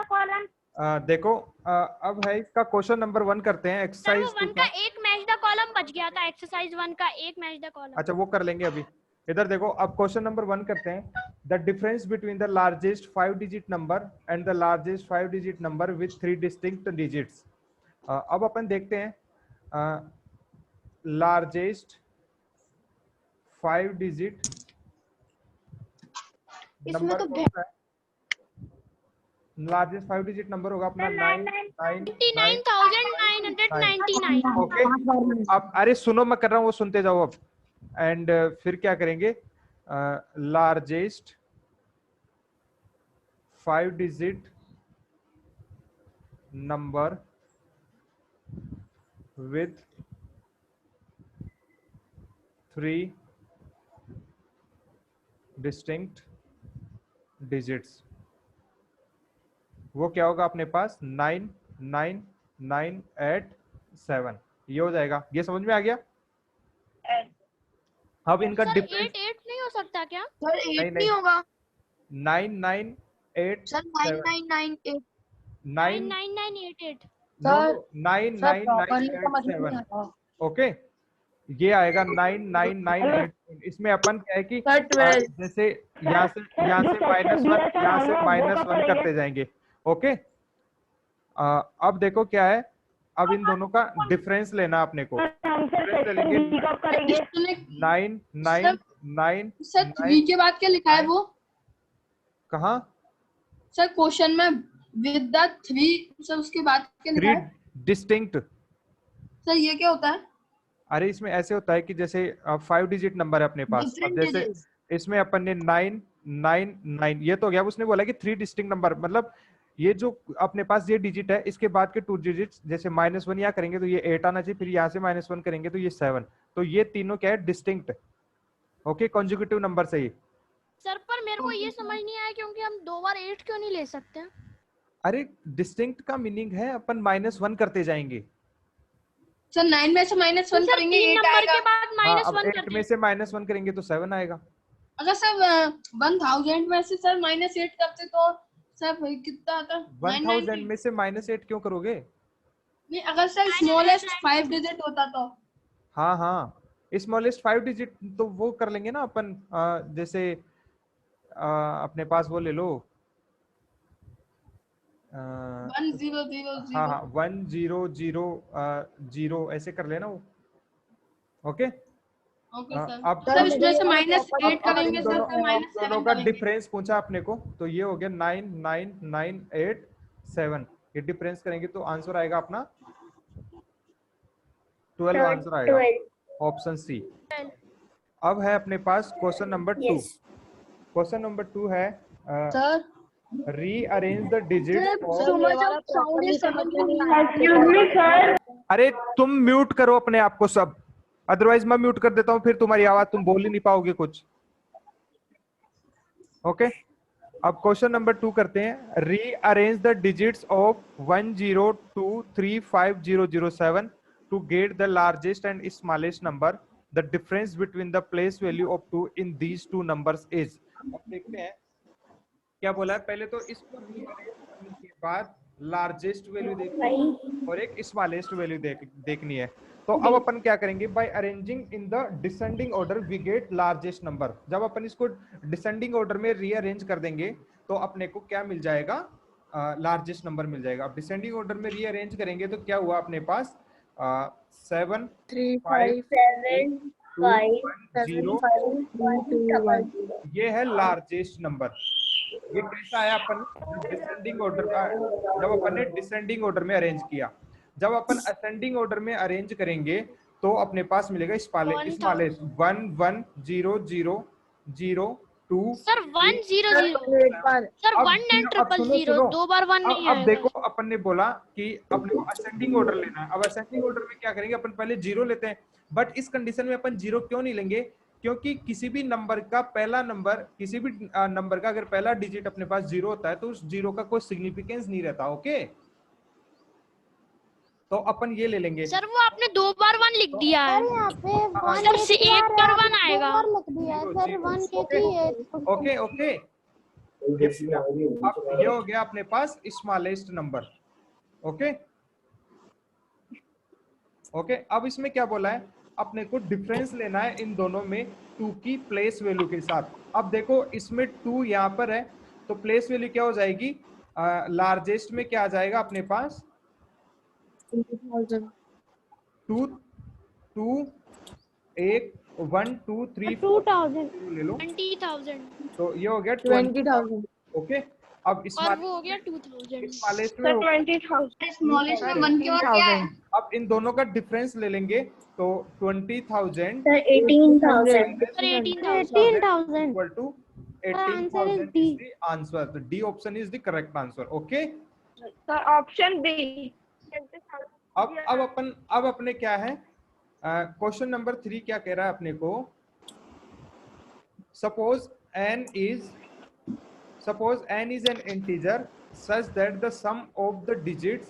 Column. देखो अब है इसका क्वेश्चन नंबर 1 करते हैं सर वो एक्सरसाइज 1 का एक मैच द कॉलम बच गया था, एक्सरसाइज 1 का एक मैच द कॉलम। अच्छा वो कर लेंगे अभी। इधर देखो अब क्वेश्चन नंबर 1 करते हैं। The difference between the largest 5 digit number and the largest 5 digit number with 3 distinct digits. अब अपन देखते हैं लार्जेस्ट 5 डिजिट नंबर कौन सा है? लार्जेस्ट 5 डिजिट नंबर होगा अपना 99,999। ओके। अब अरे सुनो मैं कर रहा हूँ वो सुनते जाओ अब। एंड फिर क्या करेंगे largest 5 digit number with 3 distinct digits। वो क्या होगा अपने पास 99987। ये हो जाएगा। ये समझ में आ गया? अब इनका डिफरेंस 8 नहीं हो सकता क्या? सर 8 नहीं होगा 998 सर 9998 99988। सर 99987। ओके ये आएगा 9998। इसमें अपन क्या है कि जैसे यहाँ से -1 यहाँ से -1 करते जाएंगे। ओके अब देखो क्या है, अब इन दोनों का डिफरेंस लेना अपने को। डिफरेंस ले लेंगे 999। सर 3 के बाद क्या लिखा है वो? कहाँ सर क्वेश्चन में विद द 3 सर उसके बाद क्या लिखा है? 3 डिस्टिंक्ट। सर ये क्या होता है? अरे इसमें ऐसे होता है कि जैसे 5 डिजिट नंबर है अपने पास। अब जैसे इसमें अपन ने 999 ये तो हो गया। उसने बोला कि 3 डिस्टिंक्ट नंबर मतलब ये जो अपने पास ये डिजिट है इसके बाद के 2 डिजिट्स जैसे -1 यहाँ करेंगे तो ये 8 आना चाहिए, फिर यहाँ से -1 करेंगे तो ये 7। तो ये तीनों क्या है डिस्टिंक्ट। ओके कॉन्जुगेटिव नंबर से ही। सर पर मेरे को ये समझ नहीं आया क्योंकि हम 2 बार 8 क्यों नहीं ले सकते? अरे डिस्टिंक्ट का मीनिंग है अपन -1 करते जाएंगे। सर 9 में से -1 करेंगे 8 आएगा। के बाद -1 8 में से -1 करेंगे तो 7 आएगा। अगर सर 1000 में से सर -8 करते तो सर कितना आता? 1000 में से -8 क्यों करोगे? नहीं अगर सर स्मॉलेस्ट 5 डिजिट होता तो। हाँ हाँ स्मॉलेस्ट 5 डिजिट तो वो कर लेंगे ना अपन। जैसे अपने पास वो ले लो 1000। हाँ 1000 ऐसे कर लेना वो। ओके सर अब सर इसमें से -8 करेंगे सर दोनों का डिफरेंस पूछा अपने को तो ये हो गया 99987। ये डिफरेंस करेंगे तो आंसर आएगा अपना 12 आंसर आएगा ऑप्शन सी। अब है अपने पास क्वेश्चन नंबर 2। क्वेश्चन नंबर 2 है सर रीअरेंज द डिजिट्स। अरे तुम म्यूट करो अपने आप को सब, अदरवाइज मैं म्यूट कर देता हूँ फिर तुम्हारी आवाज तुम बोल ही नहीं पाओगे कुछ। ओके अब क्वेश्चन नंबर 2 करते हैं। Rearrange the digits of 1023507 to get the largest and smallest number. The difference between the place value of 2 in these 2 numbers is. अब देखते हैं क्या बोला है। पहले तो इसको रीअरेंज करने के बाद लार्जेस्ट वैल्यू देखनी है और एक स्मॉलेस्ट वैल्यू देखनी है। तो अब अपन क्या करेंगे by arranging in the descending order we get largest number. जब अपन इसको डिसेंडिंग ऑर्डर में रीअरेंज कर देंगे तो अपने को क्या मिल जाएगा लार्जेस्ट नंबर मिल जाएगा। अब डिसेंडिंग ऑर्डर में रीअरेंज करेंगे तो क्या हुआ अपने पास 7 3 5 7 5 0 ये है लार्जेस्ट नंबर। ये कैसा आया अपन डिसेंडिंग ऑर्डर का जब अपन ने डिसेंडिंग ऑर्डर में अरेंज किया। जब अपन असेंडिंग ऑर्डर में अरेंज करेंगे तो अपने पास मिलेगा स्मॉलेस्ट 1 1 0 0 0 2 सर 1 0 0 सर 1 एंड 000 2 बार 1 नहीं आएगा। अब देखो अपन ने बोला कि अपने को असेंडिंग ऑर्डर लेना है। अब असेंडिंग ऑर्डर में क्या करेंगे अपन पहले 0 लेते हैं। बट इस कंडीशन में अपन 0 क्यों नहीं लेंगे? क्योंकि किसी भी नंबर का पहला नंबर किसी भी नंबर का अगर पहला डिजिट अपने पास 0 होता है तो उस 0 का कोई सिग्निफिकेंस नहीं रहता। ओके तो अपन ये ले लेंगे। सर वो आपने 2 बार 1 लिख दिया है। सर से 1 बार 1 आएगा। ओके ओके अब ये हो गया अपने पास स्मॉलेस्ट नंबर। ओके ओके, अब इसमें क्या बोला है, अपने को डिफरेंस लेना है इन दोनों में 2 की प्लेस वैल्यू के साथ। अब देखो इसमें 2 यहाँ पर है, तो प्लेस वैल्यू क्या हो जाएगी, लार्जेस्ट में क्या आ जाएगा अपने पास 2 2 1 1 2 3 4 ले लो, 20,000 तो ये हो गया 20,000 ओके। अब और वो हो गया 2,000। स्मॉलेस्ट में 20,000 स्मॉलेस्ट में 1 के बाद क्या है? अब इन दोनों का डिफरेंस ले लेंगे, तो 20,000 Sir, 18,000. Sir 18,000 18,000. equal to answer is 18,000 D. is the answer. The D option is the correct answer. Okay. Sir, option B. अब अपने क्या है, क्वेश्चन नंबर 3 क्या कह रहा है अपने को, suppose n is an integer such that the sum of the digits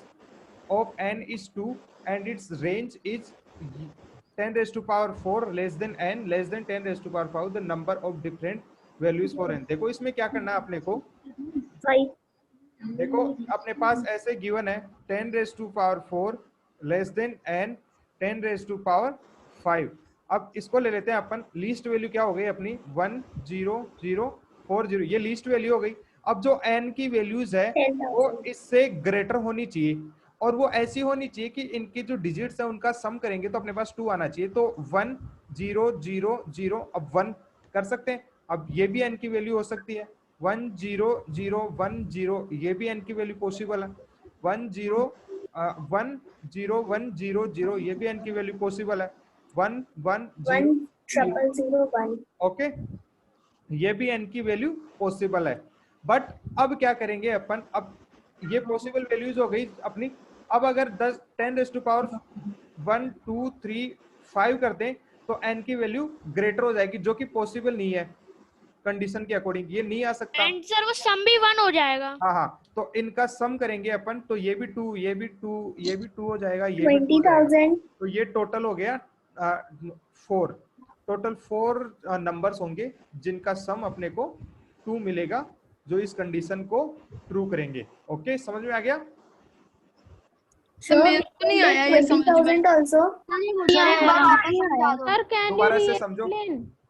of n is 2 and its range is 10 raised to power 4 less than n less than 10 raised to power 5 the number of different values for n। देखो इसमें क्या करना है अपने को, 5. देखो अपने पास ऐसे गिवन है 10 raise to power 4 less than n 10 raise to power 5। अब इसको ले लेते हैं अपन, लीस्ट वैल्यू क्या हो गई अपनी 1 0 0 4 0, ये लीस्ट वैल्यू हो गई। अब जो n की वैल्यूज है वो इससे ग्रेटर होनी चाहिए, और वो ऐसी होनी चाहिए कि इनके जो डिजिट्स है उनका सम करेंगे तो अपने पास 2 आना चाहिए। तो 1 0 0 0, अब 1 कर सकते हैं, अब ये भी n की वैल्यू हो सकती है 1 0 0 1 0, ये भी n की वैल्यू पॉसिबल है 1 0 1 0 1 0 0, ये भी n की वैल्यू पॉसिबल है 1 1 0 1,000,001. ओके, ये भी n की वैल्यू पॉसिबल है। बट अब क्या करेंगे अपन, अब ये पॉसिबल वैल्यूज हो गई अपनी। अब अगर 10 रेज़ टू पावर 1 2 3 5 कर दें तो n की वैल्यू ग्रेटर हो जाएगी, जो कि पॉसिबल नहीं है कंडीशन के अकॉर्डिंग, ये नहीं आ सकता। एंड सर वो सम भी 1 हो जाएगा। हाँ हाँ, तो इनका सम करेंगे अपन, तो ये भी 2 ये भी 2 ये भी 2 हो जाएगा, ये भी 2 हो जाएगा। 20,000. तो ये टोटल हो गया 4, टोटल 4 नंबर्स होंगे जिनका सम अपने को 2 मिलेगा, जो इस कंडीशन को ट्रू करेंगे। ओके, समझ में आ गया? सर मेरे को नहीं आया ये समझ में। 20,000 also. सर कैन दोबारा से समझो,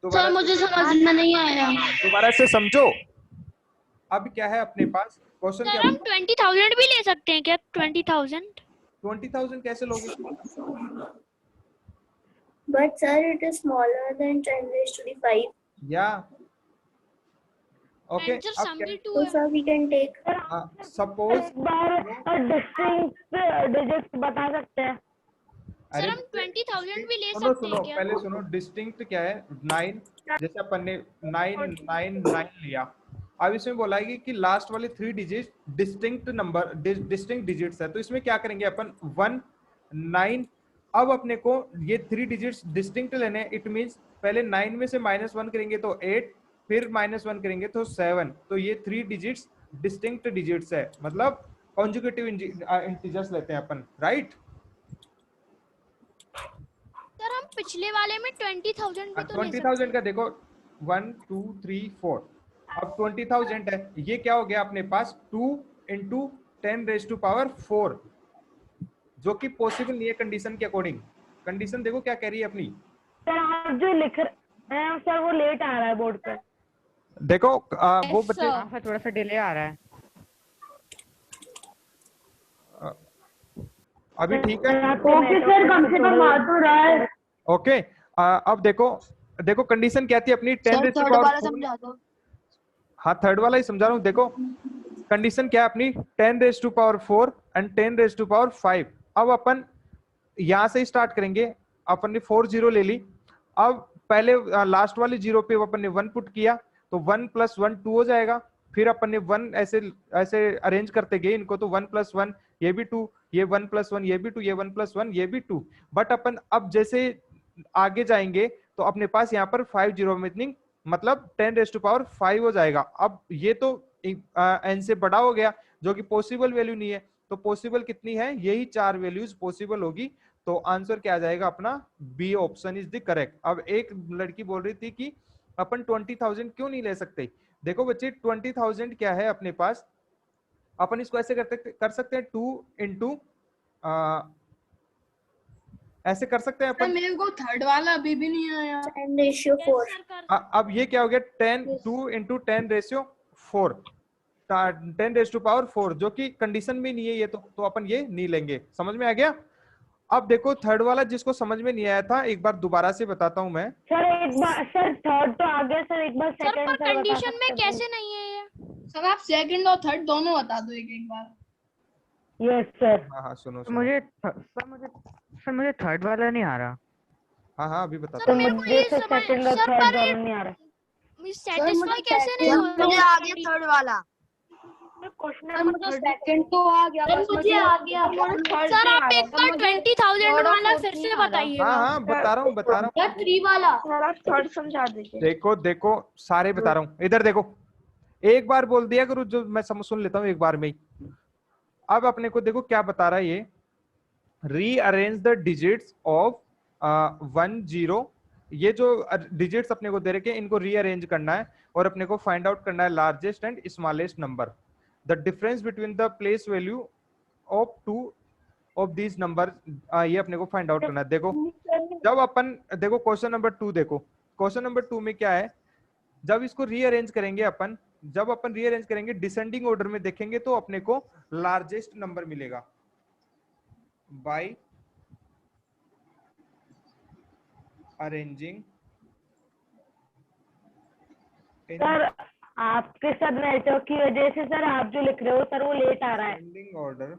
सर मुझे समझ में नहीं आया। दोबारा से समझो। अब क्या है अपने पास क्वेश्चन, सर क्या हम 20,000 भी ले सकते हैं क्या? 20,000 20,000 कैसे लोगे? But sir, it is smaller than 10 raised to the 5. या ओके, एंड सर सम भी 2 So है। sir, we can take. Suppose digits बता सकते हैं. सर हम 20,000 भी ले सुनो सकते सुनो हैं क्या? पहले सुनो, डिस्टिंक्ट क्या है? 9, जैसे अपन ने 9 9 9 लिया, अब इसमें बोला है कि लास्ट वाले 3 digit distinct number distinct digits है, तो इसमें क्या करेंगे अपन 1 9। अब अपने को ये 3 डिजिट्स डिस्टिंक्ट लेने हैं, इट मींस पहले 9 में से -1 करेंगे तो 8, फिर -1 करेंगे तो 7, तो ये 3 डिजिट्स डिस्टिंक्ट डिजिट्स है, मतलब कॉन्जुगेटिव इंटीजर्स लेते हैं अपन, राइट? सर हम पिछले वाले में 20,000 भी तो ले सकते 20,000 का देखो 1 2 3 4, अब 20,000 है, ये क्या हो गया अपने पास 2 × 10 रेज़ टू पावर 4, जो कि पॉसिबल नहीं है कंडीशन के अकॉर्डिंग। कंडीशन देखो क्या कह रही है अपनी। सर आप जो लिख रहे हैं सर वो लेट आ रहा है बोर्ड पे। देखो वो बच्चे थोड़ा सा डिले आ रहा है। अभी ठीक है? ओके सर, कम से कम आ तो रहा है। ओके, अब देखो देखो कंडीशन क्या थी अपनी 10 रेज़ टू पावर 4। हाँ, थर्ड वाला ही समझा रहा हूँ। देखो कंडीशन क्या है अपनी 10 raise to power 4 and 10 raise to power 5। अब अपन यहाँ से स्टार्ट करेंगे, अपन ने 4 0 ले ली, अब पहले लास्ट वाले 0 पे अपन ने 1 पुट किया, तो 1 + 1 2 हो जाएगा, फिर अपन ने 1 ऐसे ऐसे अरेंज करते गए इनको, तो 1 + 1 ये भी 2, ये 1 + 1 ये भी 2, ये 1 + 1 ये भी 2। बट अपन अब जैसे आगे जाएंगे तो अपने पास यहाँ पर 5 0 मीनिंग मतलब 10 रेज़ टू पावर 5 हो जाएगा। अब ये तो n से बड़ा हो गया, जो कि पॉसिबल वैल्यू नहीं है, तो पॉसिबल कितनी है? यही 4 वैल्यूज पॉसिबल होगी, तो आंसर क्या आ जाएगा अपना? B option is the correct. अब एक लड़की बोल रही थी कि अपन 20,000 क्यों नहीं ले सकते? देखो बच्चे 20,000 क्या है अपने पास, अपन इसको ऐसे कर सकते हैं 2 इंटू ऐसे कर सकते हैं सर अपन। मेरे को थर्ड वाला अभी भी नहीं आया। 10:4। अब ये क्या हो गया 10 2 इंटू 10⁴ 10⁴ जो कि कंडीशन में नहीं है ये, तो अपन ये नहीं लेंगे। समझ में आ गया? अब देखो थर्ड वाला जिसको समझ में नहीं आया था एक बार दोबारा से बताता हूं मैं। सर एक बार, सर थर्ड तो आ गया सर, एक बार सर सेकंड पर सर बता कंडीशन में सकते हैं? कैसे नहीं है ये? सर आप सेकंड और थर्ड दोनों बता दो एक एक बार। Yes sir. हाँ हाँ सुनो मुझे थर्ड वाला नहीं आ रहा। हाँ हाँ अभी बताता सर हूँ। मेरे को मुझे ये तो समझ सेकंड और सर थर्ड पर दोनों नहीं आ रहा। सेटिस्फाई कैसे नहीं हो मुझे रहा? आ गया थर्ड वाला। क्वेश्चन नंबर सेकंड तो आ गया, बस मुझे आ गया। सर आप एक बार 20,000 वाला फिर से हाँ बताइएगा। हाँ बता रहा हूँ यार 3 वाला। थर्ड समझा दीजिए। देखो सारे बता रहा हूँ, इधर देखो एक बार बोल दिया करो जो मैं समझ सुन लेता हूँ एक बार में ही। अब अपने को देखो क्या बता रहा है ये, रीअरेंज द डिजिट्स ऑफ 1 0। ये जो डिजिट्स अपने को दे रखे हैं इनको रीअरेंज करना है और अपने को फाइंड आउट करना है largest and smallest number, the difference between the place value of 2 of these number, ये अपने को फाइंड आउट करना है। देखो जब अपन देखो क्वेश्चन नंबर 2 देखो, क्वेश्चन नंबर 2 में क्या है, जब इसको रीअरेंज करेंगे अपन, जब अपन रीअरेंज करेंगे डिसेंडिंग ऑर्डर में देखेंगे तो अपने को लार्जेस्ट नंबर मिलेगा बाय अरेंजिंग। सर आपके साथ नेटवर्क की वजह से सर आप जो लिख रहे हो सर वो लेट आ रहा है। Descending order.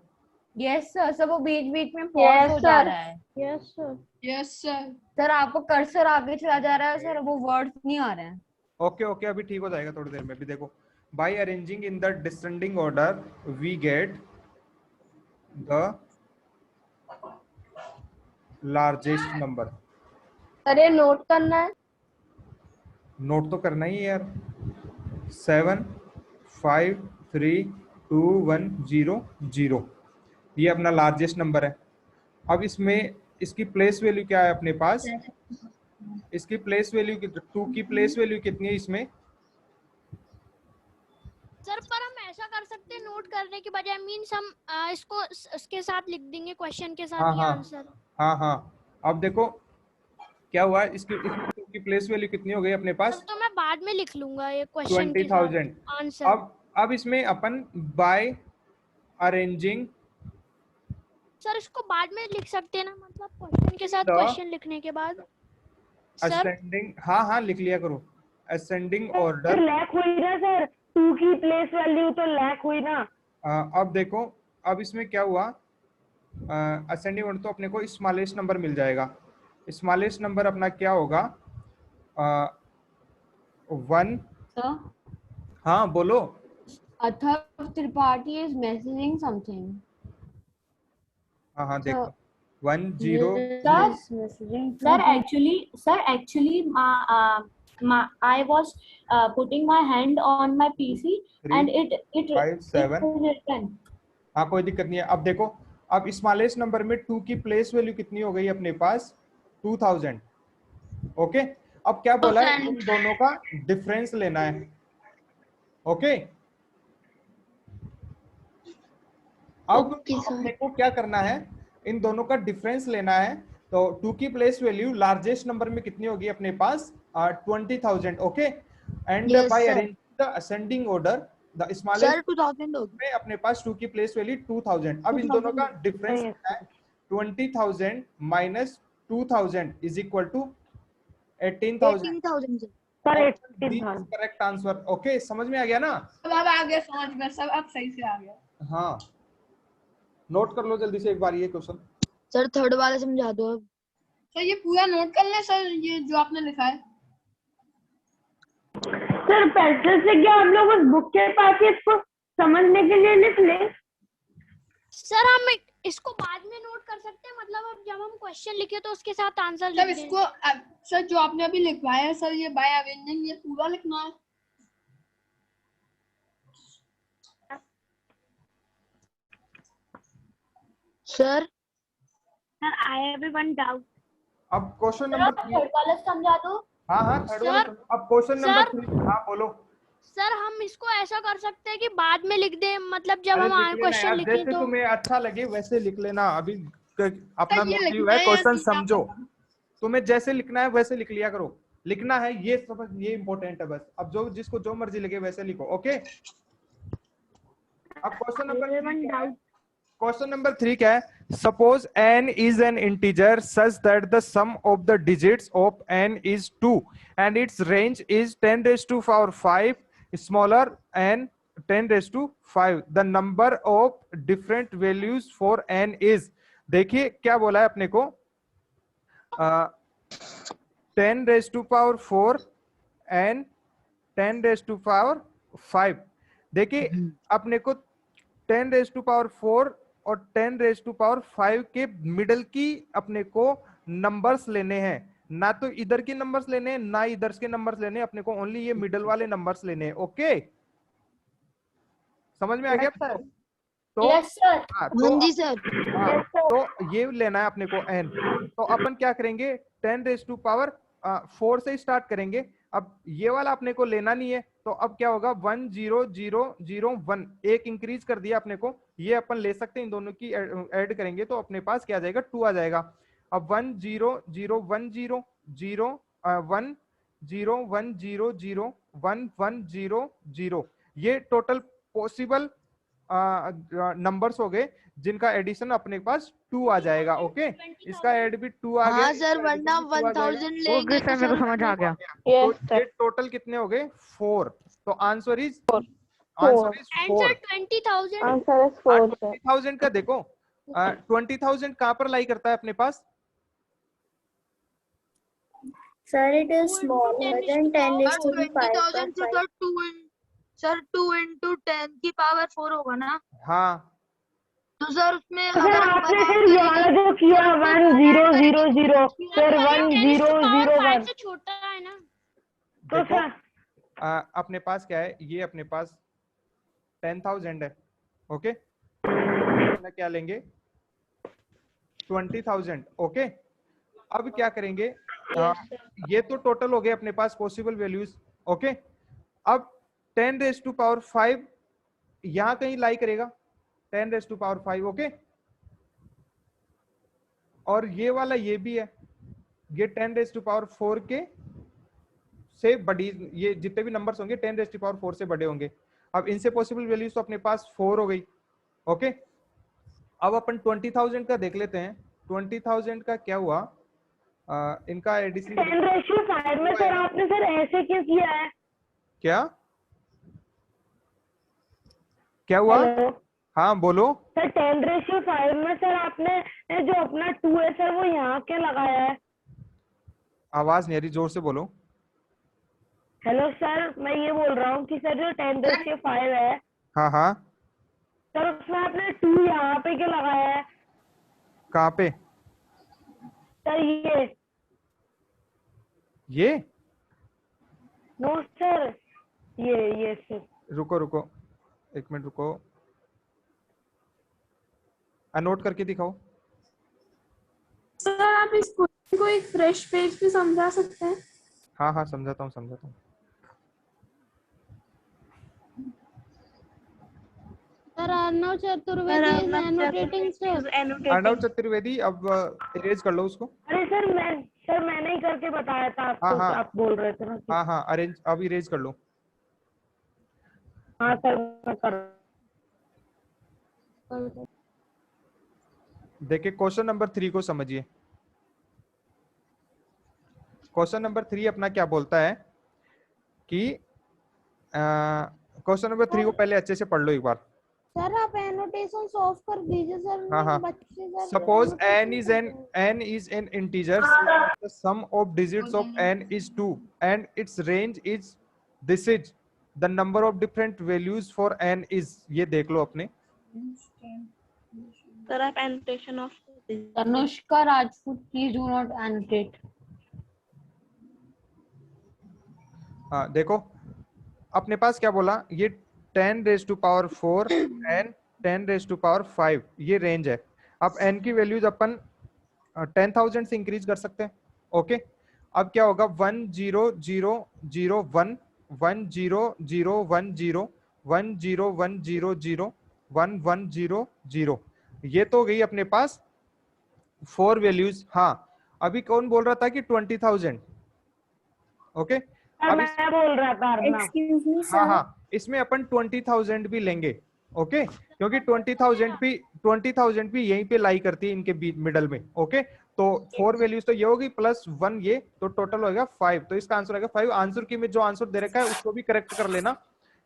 यस सर, सब वो बीच बीच में पॉज हो जा रहा है। Yes sir. Yes sir. Sir आपको कर्सर आगे चला जा रहा है सर, वो वर्ड्स नहीं आ रहे हैं। ओके अभी ठीक हो जाएगा थोड़ी देर में। भी देखो by arranging in the descending order we get the largest number. Sir ये नोट करना है। नोट तो करना ही है यार। 7 5 3 2 1 0 0 ये अपना लार्जेस्ट नंबर है। अब इसमें इसकी प्लेस वैल्यू क्या है अपने पास, इसकी प्लेस वैल्यू 2 की प्लेस वैल्यू कितनी है इसमें? सर पर हम ऐसा कर सकते हैं नोट करने के बजाय, मींस हम इसको उसके साथ लिख देंगे, क्वेश्चन के साथ ये आंसर। हाँ अब देखो क्या हुआ, इसकी की प्लेस वैल्यू कितनी हो गई अपने पास? तो मैं बाद में लिख लूंगा ये क्वेश्चन के 20,000 आंसर। अब इसमें अपन बाय अरेंजिंग, सर इसको बाद में लिख सकते हैं ना, मतलब क्वेश्चन के साथ तो क्वेश्चन लिखने के बाद। सर असेंडिंग, हाँ लिख लिया करो, असेंडिंग सर ऑर्डर। लैक हुई ना सर, 2 की प्लेस वैल्यू तो लैक हुई ना। अब देखो अब इसमें क्या हुआ, असेंडिंग ऑर्डर तो अपने को स्मॉलेस्ट नंबर मिल जाएगा। स्मॉलेस्ट नंबर अपना क्या होगा 1। सर हाँ बोलो। Atharva Tripathi is messaging something. हाँ देखो 1 0 Sir, actually, I was putting my hand on my PC 3 and it 5 7। written. हाँ कोई दिक्कत नहीं है। अब देखो अब स्मॉलेस्ट नंबर में 2 की प्लेस वैल्यू कितनी हो गई अपने पास? 2000। ओके अब क्या बोला है, इन दोनों का डिफरेंस लेना है। ओके अब अपने को क्या करना है, इन दोनों का डिफरेंस लेना है। तो 2 की प्लेस वैल्यू लार्जेस्ट नंबर में कितनी होगी अपने पास? 20,000। Okay and by arranging the ascending order the smallest 2000 हो में अपने पास 2 की प्लेस वैल्यू 2000। अब इन दोनों का डिफरेंस है 20,000 minus 2000 is equal to 18,000। Sir 18,000। Correct answer. Okay समझ में आ गया ना? अब आ गया समझ में, सब अब सही से आ गया। हाँ नोट कर लो जल्दी से एक बार ये क्वेश्चन। सर थर्ड वाला समझा दो अब। सर ये पूरा नोट कर ले सर, ये जो आपने लिखा है। सर पेंसिल से क्या हम लोग उस बुक के पास ही इसको समझने के लिए लिख ले? सर हम इसको बाद में नोट कर सकते हैं, मतलब अब जब हम क्वेश्चन लिखे तो उसके साथ आंसर जब लिख दें। इसको सर जो आपने अभी लिखवाया है सर, ये बाय अरेंजिंग, ये पूरा लिखना है। Sir I have one doubt. अब क्वेश्चन नंबर 3। थर्ड वाला समझा दो। हाँ थर्ड वाला। अब क्वेश्चन नंबर 3। हाँ बोलो। सर हम इसको ऐसा कर सकते हैं कि बाद में लिख दें, मतलब जब अरे हम लिख लेना क्वेश्चन यार, लिखें जैसे तो। तुम्हें अच्छा लगे वैसे लिख लेना। अभी अपना ये मोटिव लिखना है है क्वेश्चन सीधा समझो, पढ़ना। तुम्हें जैसे लिखना है वैसे लिख लिया करो। लिखना है ये सब, ये इंपॉर्टेंट है बस। अब जो जिसको जो मर्जी लगे वैसे लिखो। ओके, अब क्वेश्चन नंबर 3 क्या है? क्वेश्चन नंबर 3 क्या है? Suppose n is an integer such that the sum of the digits of n is 2 and its range is 10 raised to power 5 smaller and 10 raised to 5. The number of different values for n is, देखिए क्या बोला है अपने को, 10 raised to power 4 and 10 raised to power 5. देखिए अपने को 10 raise to power 4 और 10 रेज टू पावर 5 के मिडल की अपने को नंबर्स लेने हैं, ना तो इधर के नंबर्स लेने हैं ना इधर के नंबर्स लेने हैं, अपने को ओनली ये मिडल वाले नंबर्स लेने हैं। ओके, समझ में आ गया? तो Yes, sir. हाँ, तो ये लेना है अपने को n। तो अपन क्या करेंगे, 10 रेज टू पावर 4 से स्टार्ट करेंगे। अब ये वाला अपने को लेना नहीं है, तो अब क्या होगा, 1 0 0 0 1, एक इंक्रीज कर दिया अपने को, ये अपन ले सकते हैं, इन दोनों की ऐड करेंगे तो अपने पास क्या आ जाएगा, 2 आ जाएगा। अब 1 0 0 1 0 0 1 0 1 0 0 1 1 0 0, ये टोटल पॉसिबल नंबर्स हो गए जिनका एडिशन अपने पास 2 आ जाएगा। ओके, इसका ऐड भी 2 आ गया। हाँ सर, वरना 1000 लेंगे तो सर समझ आ गया। तो ये टोटल कितने हो गए, 4। तो answer is 4। Answer 20,000। Answer is 4 sir. 20,000 का देखो, 20,000 कहाँ पर लाई करता है अपने पास? Sir, it is smaller than 10 raised to the 5 20,000 से तो 2 into 10 की पावर 4 होगा ना? हाँ, तो सर उसमें सर अगर हम आपने फिर ये वाला जो किया 1 0 0 0 फिर 1 0 0 1, से छोटा है ना। तो देखो सर अपने पास क्या है, ये अपने पास 10,000 है। ओके, क्या लेंगे, 20,000। ओके, अब क्या करेंगे, ये तो टोटल हो गए अपने पास पॉसिबल वैल्यूज। ओके, अब 10 रेज टू पावर 5 यहां कहीं लाई करेगा, 10 रेज टू पावर 5। ओके, और ये वाला ये भी है, ये 10 रेज टू पावर 4 के से बड़ी, ये जितने भी नंबर्स होंगे 10 रेज टू पावर 4 से बड़े होंगे। अब इनसे पॉसिबल वैल्यूज तो अपने पास 4 हो गई। ओके, अब अपन 20,000 का देख लेते हैं। 20,000 का क्या हुआ, इनका एडिशन 10/5 में सर आपने सर ऐसे क्यों किया है? क्या हुआ? हेलो हाँ बोलो। सर, 10/5 में सर आपने जो अपना 2 है सर वो यहाँ क्या लगाया है? आवाज नहीं आ रही, जोर से बोलो। हेलो सर, मैं ये बोल रहा हूँ कि सर जो 10/5 है हाँ हाँ, सर उसमें आपने 2 यहाँ पे क्यों लगाया है? कहाँ पे? सर ये नो सर, ये सर। रुको रुको, एक मिनट रुको, नोट करके दिखाओ। सर आप इस क्वेश्चन को एक फ्रेश पेज पे समझा सकते हैं? हाँ हाँ, समझाता हूँ। Sir Arnav Chaturvedi is annotating sir। Arnav Chaturvedi, अब इरेज कर लो उसको। अरे सर मैंने ही करके बताया था आपको। हाँ, हाँ। आप बोल रहे थे ना। हाँ हाँ, अरेंज, अब इरेज कर लो। हाँ सर, मैं कर। देखिए क्वेश्चन नंबर 3 को समझिए। क्वेश्चन नंबर 3 अपना क्या बोलता है कि क्वेश्चन नंबर 3 को पहले अच्छे से पढ़ लो एक बार। सर आप एनोटेशन ऑफ कर दीजिए सर। हाँ हाँ, suppose n is an integer, the sum of digits of n is 2 and its range is this is, the number of different values for n is, ये देख लो अपने। Sir, आप annotation of Tanushka Rajput, please do not annotate. हाँ देखो, अपने पास क्या बोला, ये 10 raise to power 4 and 10 raise to power 5, ये रेंज है। अब n की वैल्यूज अपन 10,000 से इंक्रीज कर सकते हैं। ओके, अब क्या होगा, 1 0 0 0 1 1 0 0 1 0 1 0 1 0 0 1 1 0 0। ये तो गई अपने पास 4 वैल्यूज। हाँ, अभी कौन बोल रहा था कि 20,000? ओके, सर अब मैं बोल रहा था अर्णव। Excuse me, हाँ sir. हाँ, इसमें अपन 20,000 भी लेंगे। ओके, क्योंकि 20,000 भी यहीं पे लाई करती है इनके बीच मिडल में। ओके, तो 4 वैल्यूज तो ये होगी प्लस 1 ये, तो टोटल होगा 5। तो इसका आंसर आएगा 5। आंसर की में जो आंसर दे रखा है उसको भी करेक्ट कर लेना।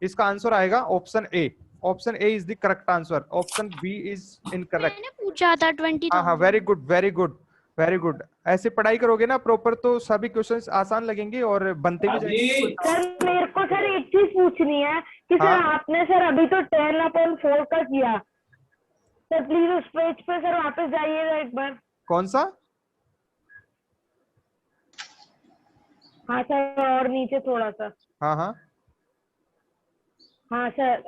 इसका आंसर आएगा option A. Option A is the correct answer, option B is incorrect. मैंने पूछा था 20,000। हाँ हाँ, very good very good very good. ऐसे पढ़ाई करोगे ना प्रॉपर तो सभी क्वेश्चंस आसान लगेंगे और बनते भी जाएंगे। सर मेरे को सर एक चीज पूछनी है कि सर हाँ। आपने सर अभी तो 10/4 का किया। सर प्लीज उस पेज पे सर वापस जाइएगा एक बार। कौन सा? हाँ सर, और नीचे थोड़ा सा। हाँ हाँ, हाँ सर,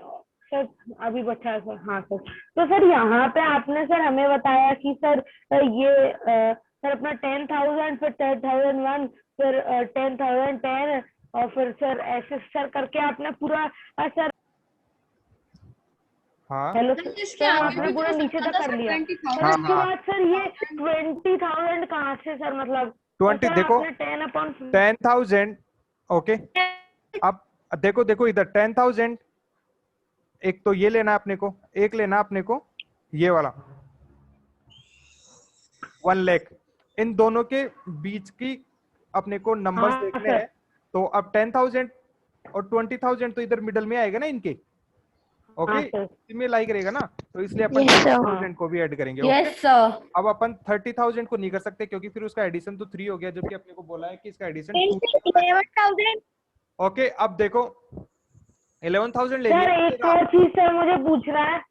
सर अभी बचा है सर। हाँ सर, तो सर यहाँ पे आपने सर हमें बताया कि सर ये सर अपना 10,000 फिर 10,001 फिर 10,010 और फिर सर ऐसे सर करके आपने पूरा सर हाँ हेलो सर, सर इसके सर आगे आपने भी पूरा तो नीचे सकता तक था कर सर लिया। 20,000। सर हाँ, उसके हाँ। बाद सर ये 20,000 कहाँ से सर, मतलब ट्वेंटी सर देखो, आपने 10/4 10,000। ओके, अब देखो देखो इधर 10,000, एक तो ये लेना अपने को, एक लेना अपने को ये वाला 1 लाख। इन दोनों के बीच की अपने को नंबर्स हाँ देखने सर। हैं। तो अब 10,000 और 20,000 तो इधर मिडल में आएगा ना इनके। ओके, हाँ सर। इसमें लाइक रहेगा ना, तो इसलिए अपन Yes, sir. 20,000 को भी ऐड करेंगे। Yes, okay, sir. अब अपन 30,000 को नहीं कर सकते क्योंकि फिर उसका एडिशन तो 3 हो गया, जबकि अपने को बोला है कि इसका एडिशन 2। 11,000. ओके, अब देखो 11,000 ले सर लिया। एक और चीज सर मुझे पूछना है।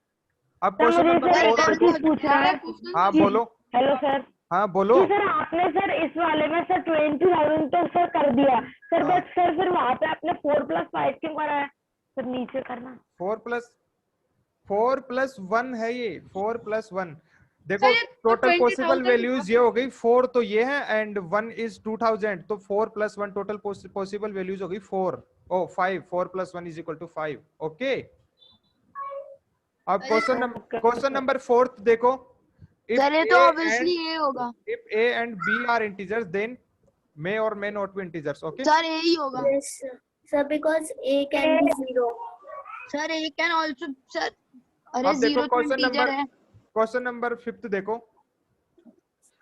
अब सर क्वेश्चन मुझे नंबर सर एक 4 और देखो। चीज पूछना है। हाँ बोलो। हेलो सर, हाँ बोलो। कि सर आपने सर इस वाले में सर 20,000 तो सर कर दिया सर, हाँ। बट सर फिर वहां पे आपने 4+5 क्यों करा है? सर नीचे करना। 4+1 है ये, 4+1। देखो सर, ये तो टोटल 20,000 पॉसिबल वैल्यूज ये हो गई 4, तो ये है एंड 1 इज 2,000, तो 4+1 टोटल पॉसिबल वैल्यूज हो गई 4। ओ 5, 4+1 इज इक्वल टू 5। ओके, अब क्वेश्चन नंबर 4 देखो। सर ये तो ऑब्वियसली ये होगा। If A and B are integers, then may or may not be integers. Okay. Sir यही होगा। Yes, sir. Sir, because A can be 0. Sir ये can also sir, अरे अब देखो जीरो तो इंटीजर है। क्वेश्चन नंबर 5 देखो।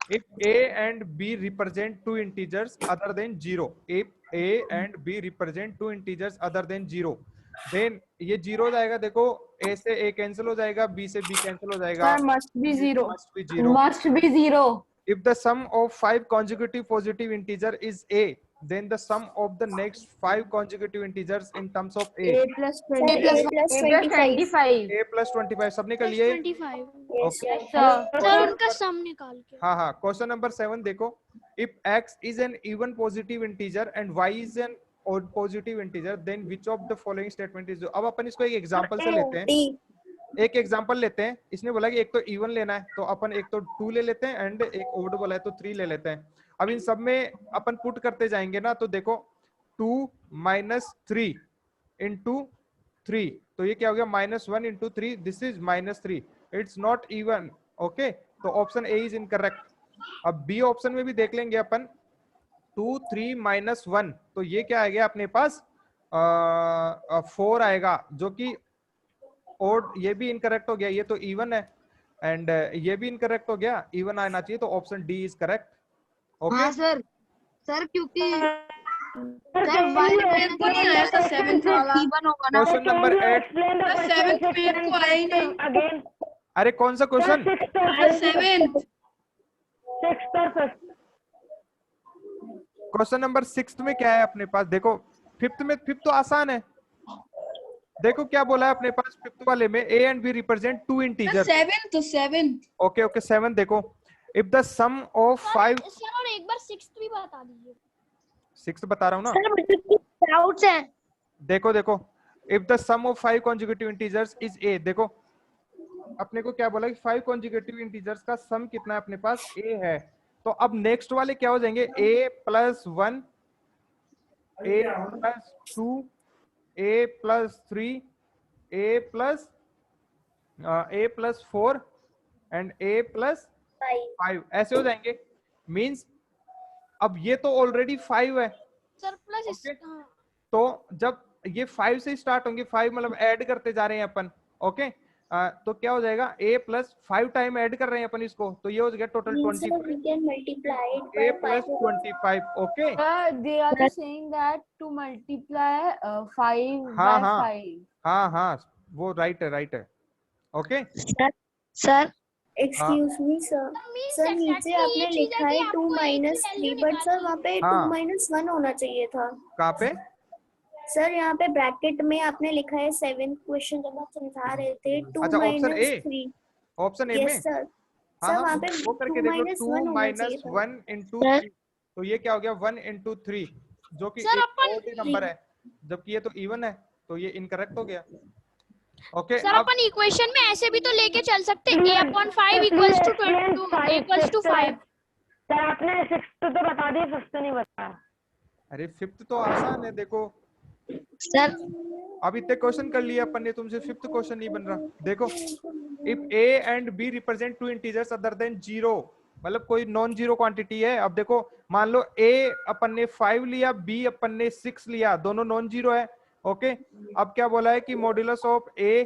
If A and B represent two integers other than 0, if A and B represent two integers other than 0, then ये 0 जाएगा। देखो A से A कैंसिल हो जाएगा, B से B कैंसिल हो जाएगा। Sir, must be zero. Must be 0. Must be zero. If the sum of 5 consecutive positive integer is A, then the sum of the next 5 consecutive integers in terms of A. A plus Sir, 20. A plus 25. A plus 25 सब निकल लिए। 25। Yes, Okay. sir. Sir उनका सम निकाल के। हाँ हाँ, question number 7 देखो। If x is an even positive integer and y is an odd positive integer, then which of the following statement is true? अब अपन इसको एक एग्जांपल से लेते हैं। T. एक एग्जांपल लेते हैं। इसने बोला कि एक तो इवन लेना है, तो अपन एक तो 2 ले लेते हैं एंड एक ओड बोला है तो 3 ले लेते हैं। अब इन सब में अपन पुट करते जाएंगे ना, तो देखो 2 - 3 into 3, तो ये क्या हो गया -1 into 3, this is -3, it's not even. Okay, तो ऑप्शन ए इज इनकरेक्ट। अब बी ऑप्शन में भी देख लेंगे अपन, 2 3 - 1, तो ये क्या आ गया अपने पास 4 आएगा, जो कि और ये भी इनकरेक्ट हो गया, ये तो इवन है एंड ये भी इनकरेक्ट हो गया, इवन आना चाहिए, तो option D is correct. Okay हाँ सर, सर क्योंकि सर सर वाई में तो नहीं आया था 7th वाला। इवन होगा ना। Question number 8। सर 7th में तो आया ही नहीं। अगेन अरे कौन सा क्वेश्चन? 7th। 6th और 5th। क्वेश्चन नंबर 6 में क्या है अपने पास? देखो 5th तो आसान है। देखो क्या बोला है अपने पास 5th वाले में, A and B represent two integers. 7th। Okay okay 7 देखो, if the sum of 5, sir और एक बार 6th भी बता दीजिए। 6 बता रहा हूँ ना। सर मुझे कुछ डाउट्स हैं। देखो देखो, if the sum of 5 consecutive integers is A, देखो अपने को क्या बोला कि 5 consecutive integers का सम कितना है अपने पास, A है। तो अब नेक्स्ट वाले क्या हो जाएंगे, A + 1, A + 2, a plus 3 a plus 4 and a plus 5 ऐसे हो जाएंगे। मींस अब ये तो ऑलरेडी 5 है सर प्लस ओके। तो जब ये 5 से स्टार्ट होंगे, 5 मतलब ऐड करते जा रहे हैं अपन ओके। तो क्या हो जाएगा a प्लस 5 टाइम ऐड कर रहे हैं अपन इसको, तो ये हो जाएगा total 25 we can multiply it a by plus 5. 25 okay. they are just saying that to multiply 5 हाँ, by हाँ। 5. हाँ हाँ वो राइट है okay. Sir Excuse me, sir. Sir नीचे आपने लिखा है 2 minus 3, but सर वहाँ पे 2 हाँ। minus 1 होना चाहिए था। कहाँ पे? सर यहाँ पे ब्रैकेट में आपने लिखा है 7th क्वेश्चन जब आप समझा रहे थे 2 अच्छा, option minus A? 3। Option A में? Yes sir. हाँ सर हाँ वहाँ पे वो करके 2 देखो, minus 2 1 होना चाहिए माइनस था। 1 इंटू 3, तो ये क्या हो गया 1 इंटू 3 जो कि सर, एक अपन- odd नंबर है, जबकि ये तो इवन है, तो ये इनकरेक्ट हो गया ओके। सर अब अपन इक्वेशन में ऐसे भी तो लेके चल सकते हैं a/5 equals to 22 equals to 5। Sir आपने 6th तो बता दिया, 5th तो नहीं बताया। अरे 5th तो आसान है देखो, सर अब इतने क्वेश्चन कर लिए अपन ने, तुमसे 5th क्वेश्चन नहीं बन रहा। देखो if a and b represent two integers other than 0, मतलब कोई नॉन जीरो क्वांटिटी है। अब देखो मान लो a अपन ने 5 लिया, b अपन ने 6 लिया, दोनों नॉन जीरो है ओके। अब क्या बोला है कि modulus of a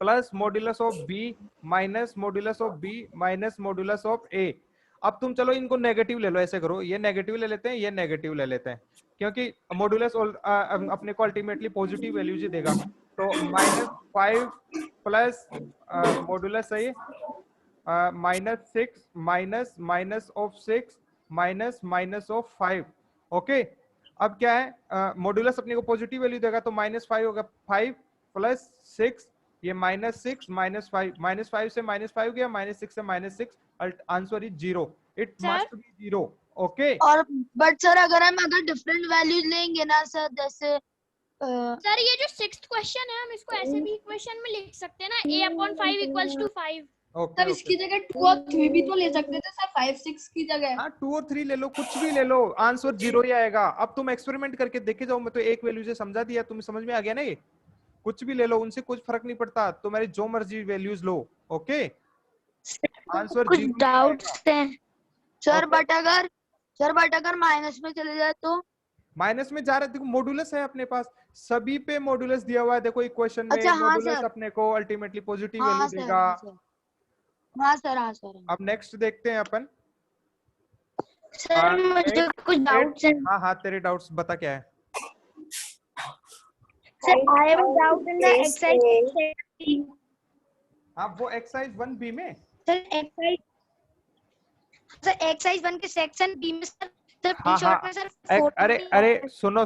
plus modulus of b minus modulus of b minus modulus of a। अब तुम चलो इनको नेगेटिव ले लो, ऐसे करो, ये नेगेटिव ले लेते हैं, ये नेगेटिव ले लेते हैं, क्योंकि मॉड्यूलस अपने को अल्टीमेटली पॉजिटिव वैल्यूज ही देगा। तो -5 प्लस मॉड्यूलस है -6 minus minus of 6 minus minus of 5 okay. अब क्या है मॉड्यूलस अपने को पॉजिटिव वैल्यू देगा, तो -5 होगा, 5 प्लस 6 ये -6 -5 से -5 गया, -6 से -6, answer is 0, it must be 0 okay. और बट सर अगर डिफरेंट वैल्यूज लेंगे ना सर, जैसे सर ये जो 6th क्वेश्चन है हम इसको ऐसे भी इक्वेशन में लिख सकते हैं ना a/5 equals to 5। तब इसकी जगह 2 और 3 भी तो ले सकते थे सर, 5 6 की जगह। हाँ 2 और 3 ले लो, कुछ भी ले लो, आंसर 0 ही आएगा। अब तुम एक्सपेरिमेंट करके देखे जाओ, मैं तो एक वैल्यू से समझा दिया, तुम्हें समझ में आ गया ना, ये कुछ भी ले लो, उनसे कुछ फर्क नहीं पड़ता, तुम्हारी जो मर्जी वैल्यूज लो ओके, आंसर कुछ 0 डाउट्स हैं सर। Okay. बट अगर माइनस में चले जाए तो? माइनस में जा रहा है, देखो मॉड्यूलस है अपने पास, सभी पे मॉड्यूलस दिया हुआ है, देखो इक्वेशन में अच्छा, हाँ मॉड्यूलस सर। अपने को अल्टीमेटली पॉजिटिव हाँ वैल्यू सर, देगा। हाँ सर। अब नेक्स्ट देखते हैं अपन। सर मुझे कुछ डाउट्स हैं। हाँ हाँ तेरे डाउट्स बता क्या है। Sir I have a doubt in the exercise. हाँ वो एक्सरसाइज 1b में सर एक्सरसाइज 1 के सेक्शन बी में सर हाँ शॉर्ट में सर अरे सुनो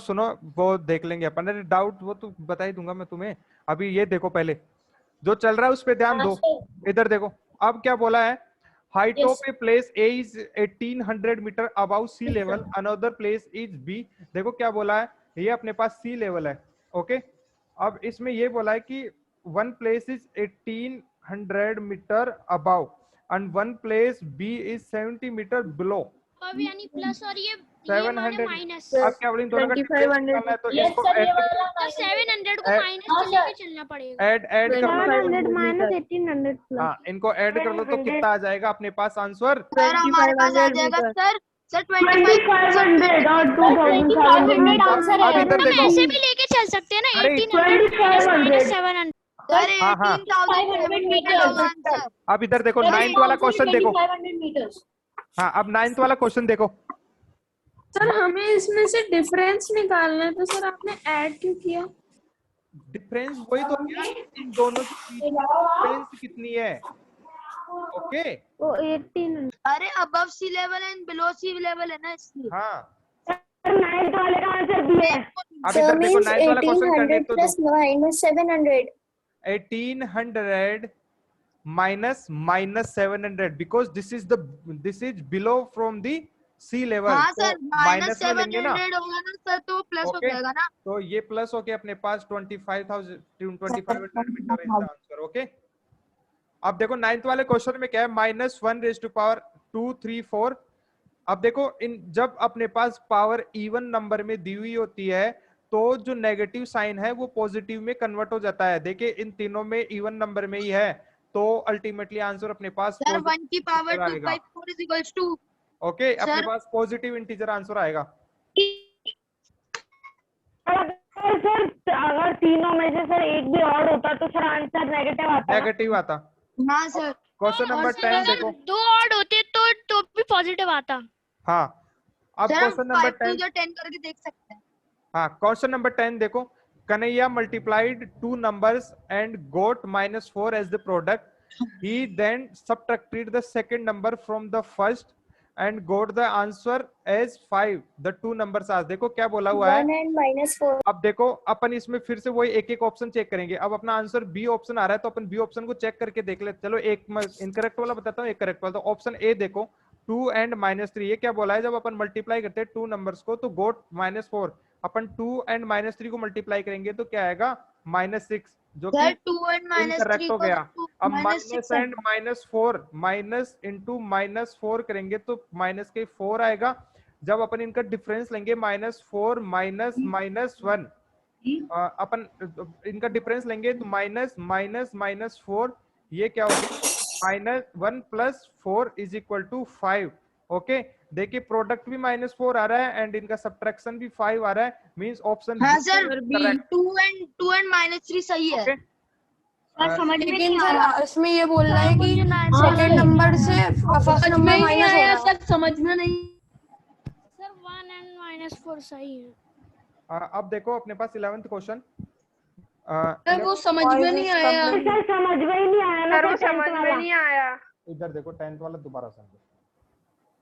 वो देख लेंगे अपन। अरे डाउट वो तो बता ही दूंगा मैं तुम्हें, अभी ये देखो पहले जो चल रहा है उस पे ध्यान दो। इधर देखो अब क्या बोला है, height of a place A is 1800 metre above sea level, another place is B. देखो क्या बोला है, ये अपने पास सी लेवल है ओके। अब इसमें ये बोला है कि one place is 1800 metre above and one place B is 70 metre below. अब यानी प्लस और ये 700 माइनस। अब क्या बोले, इन दोनों का डिफरेंस निकालना है, तो इसको ऐड 700 को माइनस से लेके चलना पड़ेगा। ऐड कर लो। 700 minus 1800 plus। हाँ इनको ऐड कर लो तो कितना आ जाएगा अपने पास आंसर। सर हमारे पास आ जाएगा सर 2500 और 2500 आंसर अब इधर हम देखो, ऐसे भी लेके चल सकते हैं ना, अरे 1800 minus 700। सर हाँ, हाँ। 18,500 मीटर। अब इधर देखो 9th वाला क्वेश्चन देखो। 500 meters। हाँ अब 9th वाला क्वेश्चन देखो। सर हमें इसमें से डिफरेंस निकालना है, तो सर आपने ऐड क्यों किया? डिफरेंस वही तो किया, इन दोनों की डिफरेंस कितनी है ओके। वो 1800। अरे above sea level and below sea level है ना, इसलिए। हाँ 9th वाले का आंसर बी है। अब So इधर देखो means 9th वाला क्वेश्चन करने 1800 तो plus minus 700. 1800 minus 700 because this is below from the sea level। हाँ तो सर माइनस में लेंगे ना, 700 होगा ना सर, तो प्लस हो Okay. जाएगा ना। तो ये प्लस होके अपने पास 2500 मीटर इसका आंसर ओके। अब देखो 9th वाले क्वेश्चन में क्या है, -1⁴ अब देखो इन जब अपने पास पावर इवन नंबर में दी हुई होती है तो जो नेगेटिव साइन है वो पॉजिटिव में कन्वर्ट हो जाता है। देखिए इन तीनों में इवन नंबर में ही है, तो अल्टीमेटली आंसर अपने पास सर 1 की पावर 2 आएगा। by 4 is equals to okay, अपने सर पास पॉजिटिव इंटीजर आंसर आएगा। सर अगर तीनों में से सर एक भी ऑड होता तो सर आंसर नेगेटिव आता ना? नेगेटिव आता। हाँ सर। क्वेश्चन नंबर 10 देखो। 2 ऑड होते तो भी पॉजिटिव आता। हाँ, अब सर क्वेश्चन हम नंबर 5 to 10। the 10 करके देख सकते हैं। हाँ, क्वेश्चन नंबर 10 देखो। Kanhaiya multiplied two numbers and got -4 as the product. He then subtracted the second number from the first and got the answer as 5. The two numbers are, देखो क्या बोला हुआ है। 1 and -4. अब देखो अपन इसमें फिर से वही एक एक ऑप्शन चेक करेंगे। अब अपना आंसर बी ऑप्शन आ रहा है, तो अपन बी ऑप्शन को चेक करके देख ले। चलो एक इनकरेक्ट वाला बताता हूँ, एक करेक्ट वाला। तो ऑप्शन ए देखो, 2 and -3, ये क्या बोला है, जब अपन मल्टीप्लाई करते हैं टू नंबर्स को तो गोट -4, अपन 2 and -3 को मल्टीप्लाई करेंगे तो क्या आएगा -6, जो कि सर 2 and इनकरेक्ट -3 हो को गया। अब -6 माइनस एंड -4, माइनस इंटू -4 करेंगे तो माइनस के 4 आएगा। जब अपन इनका डिफरेंस लेंगे -4 -1, अपन इनका डिफरेंस लेंगे तो -4, ये क्या होगा -1 + 4 = 5। ओके, देखिए प्रोडक्ट भी -4 आ रहा है एंड इनका सब्ट्रैक्शन भी 5 आ रहा है, मींस ऑप्शन हाँ सर करेक्ट। 2 and -3 सही है। ओके, समझ में लेकिन नहीं सर आया। इसमें ये बोल रहा है कि हाँ, सेकंड नंबर से फर्स्ट समझ में नंबर ही नहीं माइनस हो आया रहा है। सर, समझ में नहीं। सर 1 and -4 सही है। अब देखो अपने पास 11th क्वेश्चन। सर वो समझ में नहीं आया। सर समझ में ही नहीं आया ना सर वो सर, 10th समझ में वाला। नहीं आया। इधर देखो 10th वाला दोबारा समझो,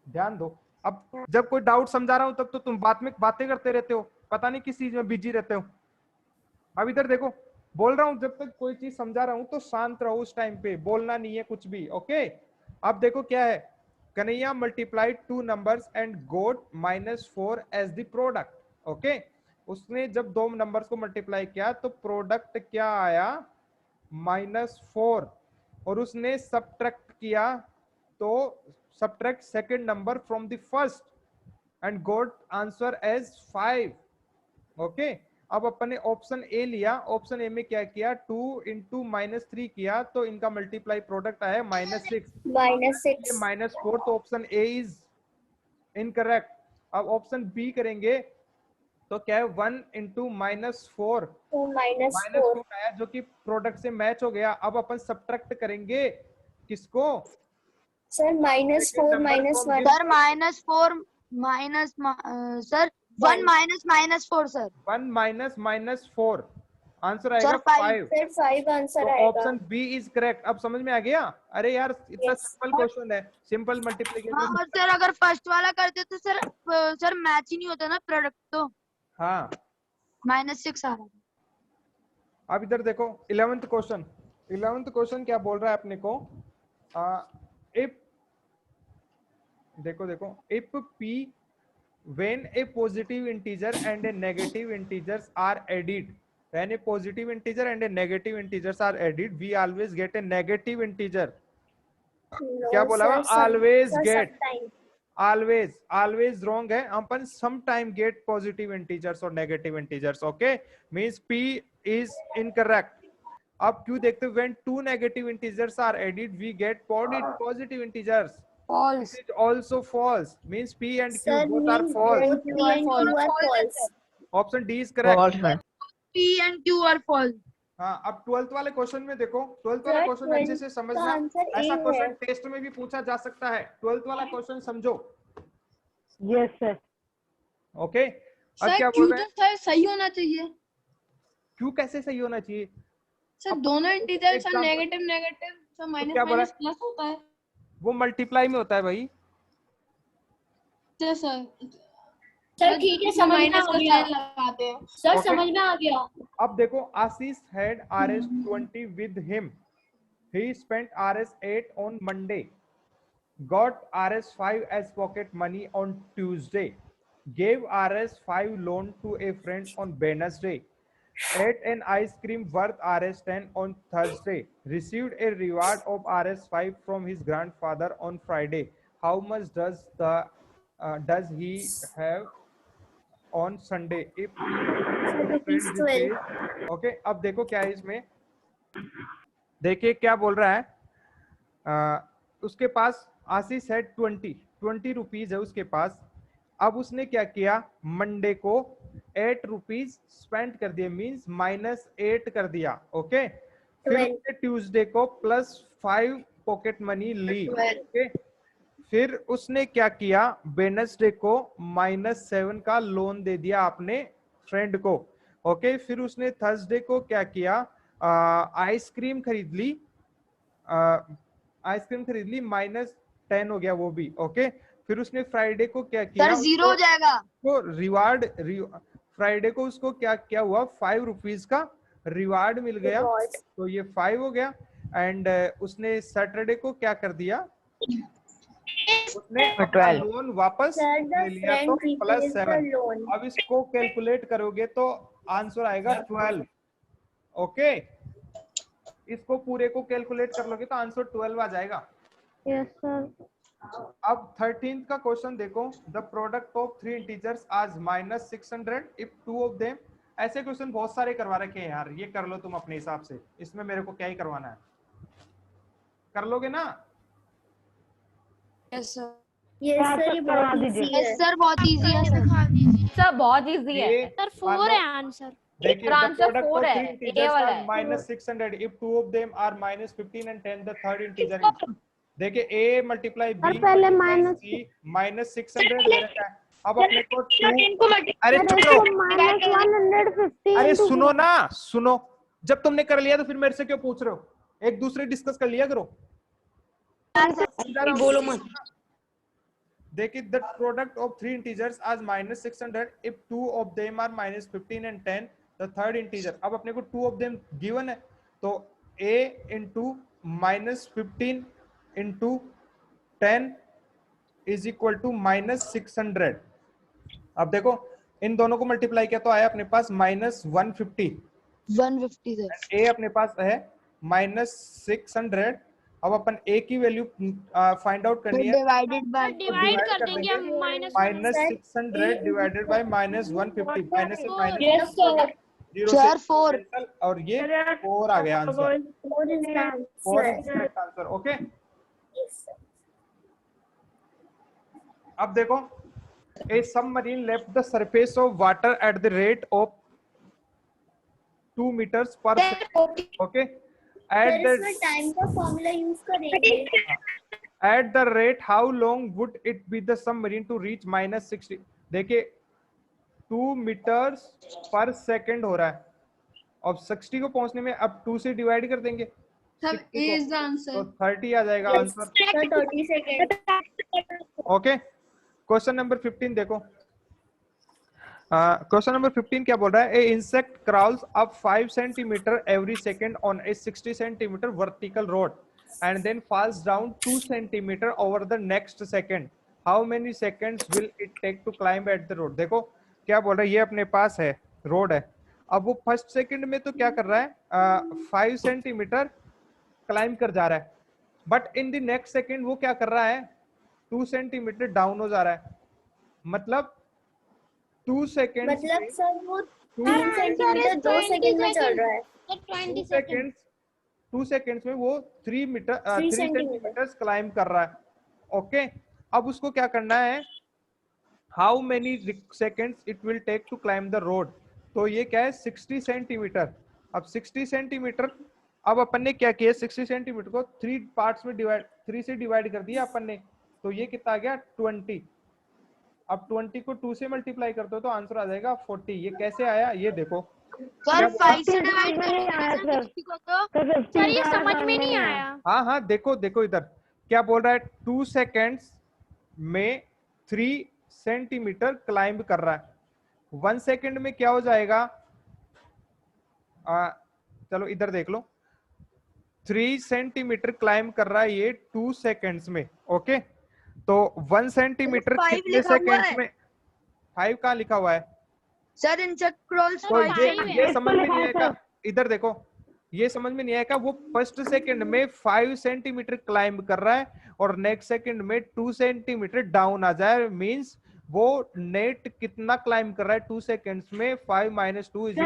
ध्यान दो। अब जब कोई डाउट समझा रहा हूं तब तो तुम बातें करते रहते हो, पता नहीं किस चीज में बिजी रहते हो। अब इधर देखो, बोल रहा हूं जब तक कोई चीज समझा रहा हूं तो शांत रहो, उस टाइम पे बोलना नहीं है कुछ भी। ओके, अब देखो क्या है, Kanhaiya multiplied two numbers and got -4 as the product. Okay, उसने जब दो नंबर्स को मल्टीप्लाई किया तो प्रोडक्ट क्या आया -4, और उसने सब्ट्रैक्ट किया तो subtract second number from the first and got answer as 5। Okay, अब अपन ने ऑप्शन ए लिया, ऑप्शन ए में क्या किया, 2 × -3 किया तो इनका मल्टीप्लाई प्रोडक्ट आया -6, -4, तो ऑप्शन ए इज इनकरेक्ट। अब ऑप्शन बी करेंगे तो क्या है, 1 × -4, -4 आया जो कि प्रोडक्ट से मैच हो गया। अब अपन सब्ट्रैक्ट करेंगे किसको, sir -4 -1। Sir -4 sir 1 -4 sir 1 -4, answer आएगा सर 5। 5। सर 5 आंसर तो आएगा। Option B is correct. अब समझ में आ गया? अरे यार इतना Yes. सिंपल क्वेश्चन है, सिंपल हाँ, मल्टीप्लिकेशन। और सर अगर फर्स्ट वाला करते तो सर मैच ही नहीं होता ना प्रोडक्ट, तो हाँ, -6 आ रहा है। अब इधर देखो 11th क्वेश्चन। 11th क्वेश्चन क्या बोल रहा है अपने को, इफ देखो if p when a positive integer and a negative integers are added, when a positive integer and a negative integers are added, we always get a negative integer। No, क्या बोला हुआ, sir, always sir, get, sometime. always wrong है, अपन sometime get positive integers or negative integers। okay, means p is incorrect। अब क्यों देखते हो, when two negative integers are added we get positive integers। False. This is also false, means p and q Sir, both are means false। both P and Q are false. Option D is correct. P and Q are false। हाँ, अब 12th वाले question में देखो, 12th वाला Sir, question अच्छे से 12th समझना, का आंसर A ऐसा है। क्वेश्चन टेस्ट में भी पूछा जा सकता है। 12th वाला क्वेश्चन समझो। Yes sir. ओके, अब सर क्या क्यू बोल रहे तो हैं, सर सही होना चाहिए। क्यों कैसे सही होना चाहिए, सर अब दोनों integer sir example- negative sir minus क्या बोला? माइनस प्लस होता है। वो मल्टीप्लाई में होता है भाई। सर सर ठीक है, समझ में माइनस आ का गया साइन लगाते हैं। Sir, Okay. समझ में आ गया। अब देखो, आशीष had RS 20 with him, he spent RS 8 on Monday, got RS 5 as pocket money on Tuesday, gave RS 5 loan to a friend on Wednesday, ate an ice cream worth RS 10 on Thursday, received a reward of RS 5 from his grandfather on Friday. How much does he have on Sunday if rupees 12. Okay. अब देखो क्या है इसमें, देखिए क्या बोल रहा है, उसके पास आशीष है 20 रुपीज है उसके पास। अब उसने क्या किया, मंडे को 8 रुपीज स्पेंड कर दिया, मींस -8 कर दिया। ओके, फिर उसने ट्यूसडे को +5 पॉकेट मनी ली। ओके, फिर उसने क्या किया, वेडनेसडे को -7 का लोन दे दिया अपने फ्रेंड को। ओके, फिर उसने थर्सडे को क्या किया, आइसक्रीम खरीद ली, -10 हो गया वो भी। ओके, फिर उसने फ्राइडे को क्या किया, सर 0 हो जाएगा। तो रिवार्ड फ्राइडे को उसको क्या हुआ, 5 रुपीज का रिवार्ड मिल गया, तो ये 5 हो गया। एंड उसने सैटरडे को क्या कर दिया, उसने अपना लोन वापस ले लिया, तो +7। अब इसको कैलकुलेट करोगे तो आंसर आएगा 12। ओके, इसको पूरे को कैलकुलेट कर लोगे तो आंसर 12 आ जाएगा। Yes sir. अब 13th का क्वेश्चन देखो, द प्रोडक्ट ऑफ 3 इंटीजर्स आज -600 इफ 2 ऑफ देम। ऐसे क्वेश्चन बहुत सारे करवा रखे हैं यार, ये कर लो तुम अपने हिसाब से, इसमें मेरे को क्या ही करवाना है, कर लोगे ना? यस सर, ये बहुत इजी है। यस सर, बहुत इजी है सर। सर बहुत इजी है सर 4 है आंसर। देखिए, और the आंसर product 4 of है, three ए integers वाला are है। -600 if 2 of them are -15 and 10 the third integer is। देखिए a मल्टीप्लाई b पहले -600 दे रखा है। अब अपने को 2, अरे चुप रहो, -115। अरे सुनो ना, सुनो, जब तुमने कर लिया तो फिर मेरे से क्यों पूछ रहे हो, एक दूसरे डिस्कस कर लिया करो। बोलो मत। देखिए, the product of 3 integers as -600 if 2 of them are -15 and 10 the third integer। अब अपने को 2 of them given है, तो a into -15 into 10 is equal to -600। अब देखो इन दोनों को मल्टीप्लाई किया तो आया अपने पास -150। 150 सर। a अपने पास है -600। अब अपन a की वैल्यू फाइंड आउट करनी है, डिवाइडेड बाय डिवाइड कर देंगे हम -600 डिवाइडेड बाय -150, माइनस से माइनस यस सर। 0 सर, से 4। cancel, और ये 4 आ गया answer. 4 is correct answer. Okay, अब देखो, a submarine left the surface of water at the rate of 2 meters per second। Okay, at time का फॉर्मूला यूज करेंगे। the rate how long would it be the submarine to reach -60। देखिए 2 meters per second हो रहा है, अब 60 को पहुंचने में अब 2 से डिवाइड कर देंगे, सर 60 ए को, इज द आंसर। तो 30 आ जाएगा answer. 30 second. Okay, question number 15 देखो। क्वेश्चन नंबर 15 क्या बोल रहा है, a insect crawls up 5 centimetre every second on a 60 centimetre vertical rod and then falls down 2 centimeter over the next second, how many seconds will it take to climb at the road। देखो क्या बोल रहा है, ये अपने पास है road है, अब वो फर्स्ट सेकंड में तो क्या कर रहा है, 5 सेंटीमीटर क्लाइंब कर जा रहा है, but in the next second वो क्या कर रहा है, 2 सेंटीमीटर डाउन हो जा रहा है। मतलब 2 सेकंड, मतलब सर वो 3 सेंटीमीटर 2 सेकंड में चल रहा है। 20 सेकंड। 2 सेकंड्स में वो 3 सेंटीमीटर क्लाइंब कर रहा है। ओके, अब उसको क्या करना है, how many seconds it will take to climb the rod. तो ये क्या है, 60 सेंटीमीटर। अब 60 सेंटीमीटर, अब अपन ने क्या किया, 60 सेंटीमीटर को 3 पार्ट्स में डिवाइड, 3 से डिवाइड कर दिया अपन ने, तो ये कितना आ गया, 20। अब 20 को 2 से मल्टीप्लाई करते हो तो आंसर आ जाएगा 40। ये कैसे आया, ये देखो। सर 5 से डिवाइड नहीं आया सर। सर ये समझ में नहीं आया। हाँ हाँ, देखो देखो इधर क्या बोल रहा है, 2 सेकेंड्स में 3 सेंटीमीटर क्लाइंब कर रहा है, 1 सेकेंड में क्या हो जाएगा, चलो इधर देख लो, 3 सेंटीमीटर क्लाइंब कर रहा है ये 2 सेकेंड्स में। ओके, तो 1 सेंटीमीटर कितने सेकेंड्स में, 5 कहाँ लिखा हुआ है सर, इंसेक्ट क्रॉल्स तो ये समझ में नहीं आएगा, इधर देखो, ये समझ में नहीं आएगा, वो फर्स्ट सेकंड में 5 सेंटीमीटर क्लाइंब कर रहा है और नेक्स्ट सेकंड में 2 सेंटीमीटर डाउन आ जाए, मींस वो नेट कितना क्लाइम कर रहा है 2 सेकेंड्स में? 5 - 2 = 3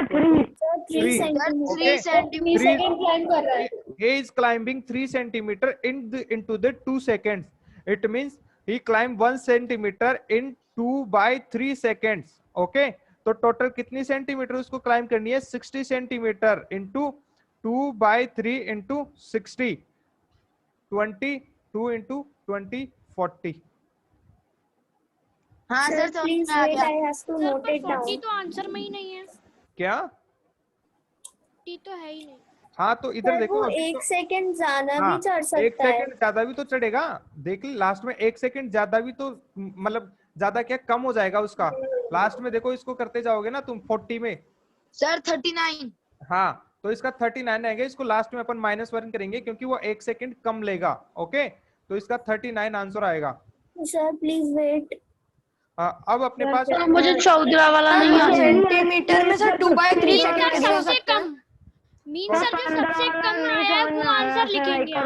3. Centimetre. Okay. 3 centimetre. 3 second climb कर रहा है। He is climbing 3 centimeter into the 2 seconds. It means he climbed 1 centimeter in 2/3 seconds. Okay. तो टोटल कितनी सेंटीमीटर उसको क्लाइम करनी है? 60 सेंटीमीटर इंटू 2/3 इंटू 60, 22 इंटू 20, 40. हाँ Sir, सर समझ please में आ wait, गया। I have to sir note पर it 40 down. तो आंसर में ही नहीं है, क्या? 40 तो है ही नहीं। हाँ तो इधर सर देखो वो अभी 1 तो, सेकंड ज्यादा हाँ, भी चढ़ 1 सकता है। सेकंड ज्यादा भी तो चढ़ेगा। देख ली लास्ट में 1 सेकंड ज्यादा भी तो, मतलब ज्यादा क्या कम हो जाएगा उसका। लास्ट में देखो इसको करते जाओगे ना तुम 40 में। सर 39। हाँ तो इसका 39 आएगा, इसको लास्ट में अपन -1 करेंगे क्योंकि वो 1 सेकंड कम लेगा। ओके तो इसका 39 आंसर आएगा। Sir please wait. अब अपने पास मुझे 14 वाला नहीं आता। सेंटीमीटर में सर 3 2/3 सर सेकंड सबसे कम, मीन सर जो सबसे कम आया है वो आंसर लिखेंगे आप।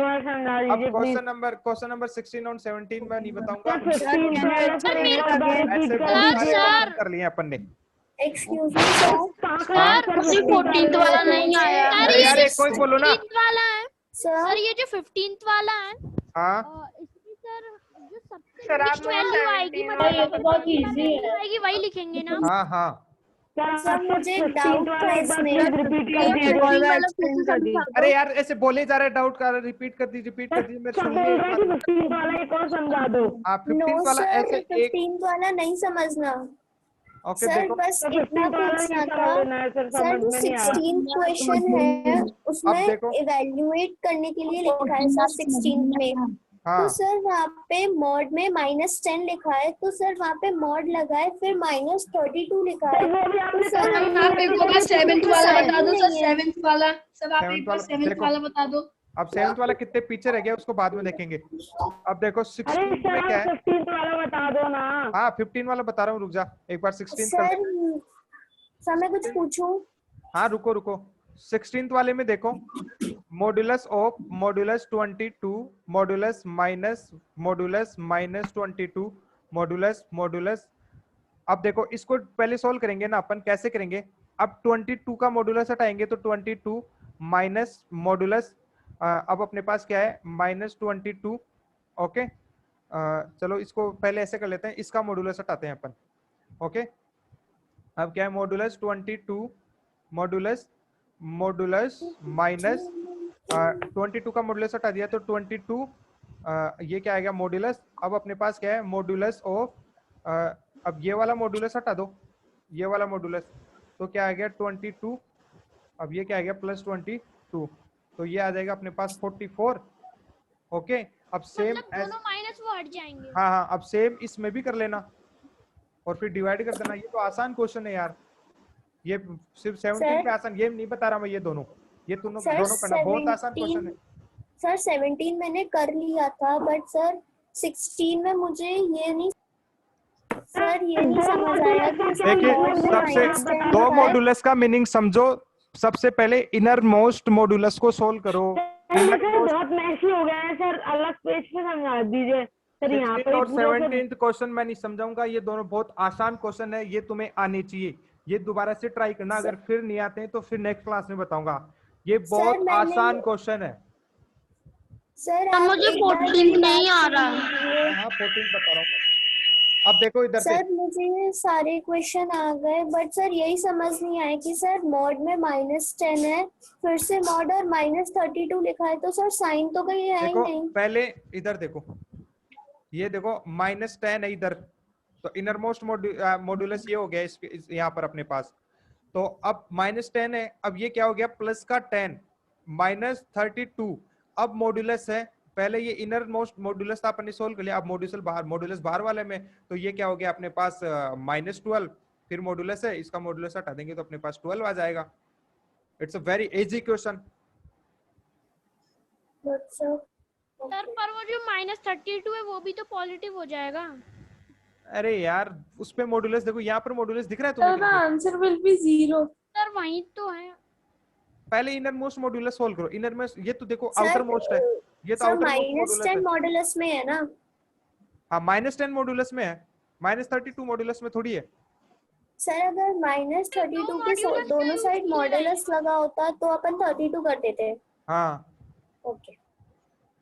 अब क्वेश्चन नंबर 16 और 17 में नहीं बताऊंगा। सर मेरे ऐसे बहुत सारे सर क्वेश्चन कर लिए अपन ने। Excuse me sir. सर मुझे 14th वाला नहीं आया। अरे यार एक कोई बोलो ना। 15th वाला है सर सर, ये जो 15th वाला है हाँ इसमें सर जो सबसे सर, आप लिस्ट वैल्यू आएगी, सर, ये तो बहुत easy है। आएगी वही लिखेंगे ना। हाँ हाँ सर मुझे एक डाउट था इसमें। अरे यार ऐसे बोले जा रहे डाउट कर, रिपीट कर दी मैं सुन लिया एक बार। 15 वाला एक और समझा दो। हाँ 15 नो वाला सर, ऐसे एक 15 वाला नहीं समझना। ओके सर देखो बस इतना पूछना था सर, जो 16th क्वेश्चन है उसमें देखो। इवेल्युएट करने के लिए लिखा है सर 16th में। हाँ तो सर वहाँ पे मॉड में -10 लिखा है, तो सर वहाँ पे मॉड लगा है, फिर -32 लिखा है। वो भी आपने सर आप एक बार 7th वाला बता दो सर, नहीं है। 7th वाला सर, आप एक बार 7th 7th देखो। वाला बता दो। अब 7th वाला कितने पीछे रह गया उसको बाद में देखेंगे। अब देखो अरे 16 में क्या है। 15 वाला बता दो ना। हाँ 15 वाला बता रहा हूँ, रुक जा एक बार 16 कर। सर मैं कुछ पूछूं? हाँ रुको 16th वाले में देखो, modulus of modulus 22 modulus minus modulus -22 modulus. अब देखो इसको पहले सॉल्व करेंगे ना अपन। कैसे करेंगे? अब 22 का मॉड्यूलस हटाएंगे तो 22 माइनस मॉड्यूलस, अब अपने पास क्या है -22। ओके चलो इसको पहले ऐसे कर लेते हैं, इसका मॉड्यूलस हटाते हैं अपन। ओके अब क्या है मॉड्यूलस 22 मॉड्यूलस माइनस 22 का मॉड्यूलस हटा दिया तो 22 ये क्या आएगा मॉड्यूलस। अब अपने पास क्या है मॉड्यूलस ऑफ, अब ये वाला मॉड्यूलस हटा दो, ये वाला मॉड्यूलस, तो क्या आ गया 22। अब ये क्या आ गया +22, तो ये आ जाएगा अपने पास 44। ओके अब सेम मतलब दोनों माइनस वो हट जाएंगे। हाँ अब सेम इसमें भी कर लेना और फिर डिवाइड कर देना। ये तो आसान क्वेश्चन है यार, ये सिर्फ 17 पे आसान, ये नहीं बता रहा मैं, ये दोनों दोनों करना बहुत आसान क्वेश्चन है। सर 17 मैंने कर लिया था, बट सर 16 में मुझे ये नहीं समझ आया कि देखिए सबसे दो मॉड्यूलस का मीनिंग समझो। सबसे पहले इनर मोस्ट मॉड्यूलस को सोल्व करो। बहुत मैसी हो गया है सर, अलग पेज पे समझा दीजिए सर। यहाँ पे और 17th क्वेश्चन मैं नहीं समझाऊंगा, ये दोनों बहुत आसान क्वेश्चन है, ये तुम्हें आने चाहिए। ये दोबारा से ट्राई करना, अगर फिर नहीं आते हैं तो फिर नेक्स्ट क्लास में बताऊंगा। ये बहुत आसान क्वेश्चन है सर। मुझे 14th नहीं आ रहा। हाँ 14 बता रहा हूँ। अब देखो इधर से सर मुझे सारे क्वेश्चन आ गए, बट सर यही समझ नहीं आया कि सर मॉड में -10 है, फिर से मॉड और -32 लिखा है, तो सर साइन तो कहीं है ही नहीं। पहले इधर देखो, ये देखो -10 है इधर, तो इनर मोस्ट मॉड्यूलस ये हो गया यहाँ पर अपने पास। तो अब -10 है, अब ये क्या हो गया प्लस का 10 -32। अब मॉड्यूलस है, पहले ये इनर मोस्ट मॉड्यूलस था अपन ने सोल्व कर लिया, अब मॉड्यूलस बाहर वाले में, तो ये क्या हो गया अपने पास -12, फिर मॉड्यूलस है, इसका मॉड्यूलस हटा देंगे तो अपने पास 12 आ जाएगा। It's a very easy question. Sir पर वो जो -32 है वो भी तो पॉजिटिव हो जाएगा। अरे यार उस पे मॉड्यूलस देखो, यहाँ पर मॉड्यूलस दिख रहा है सर तुम्हें? Answer will be 0। सर वही तो है। पहले इनर मोस्ट मॉड्यूलस सोल्व करो। इनर मोस्ट ये तो देखो आउटर मोस्ट है, ये तो आउटर मोस्ट -10 मॉड्यूलस में है ना? हाँ -10 मॉड्यूलस में है। -32 मॉड्यूलस में थोड़ी है। सर अगर -32 के दोनों साइड मॉडुलस लगा होता तो अपन 32 कर देते। हाँ ओके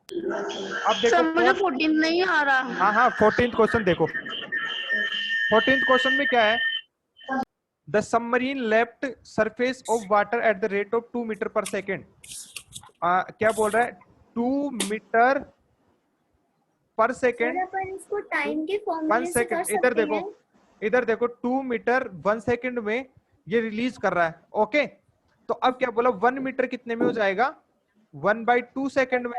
अब देखो सर मुझे 14 नहीं आ रहा। हाँ हाँ 14th क्वेश्चन देखो। 14th क्वेश्चन में क्या है? The submarine left surface of water at the rate of 2 metre per second. क्या बोल रहा है? 2 मीटर पर सेकेंड। सर अपन इसको टाइम के 1 फॉर्मूले से कर सेकेंड, इधर सकते देखो, हैं। इधर देखो 2 मीटर 1 सेकेंड में ये रिलीज कर रहा है। ओके तो अब क्या बोला? 1 मीटर कितने में हो जाएगा? 1/2 सेकेंड में।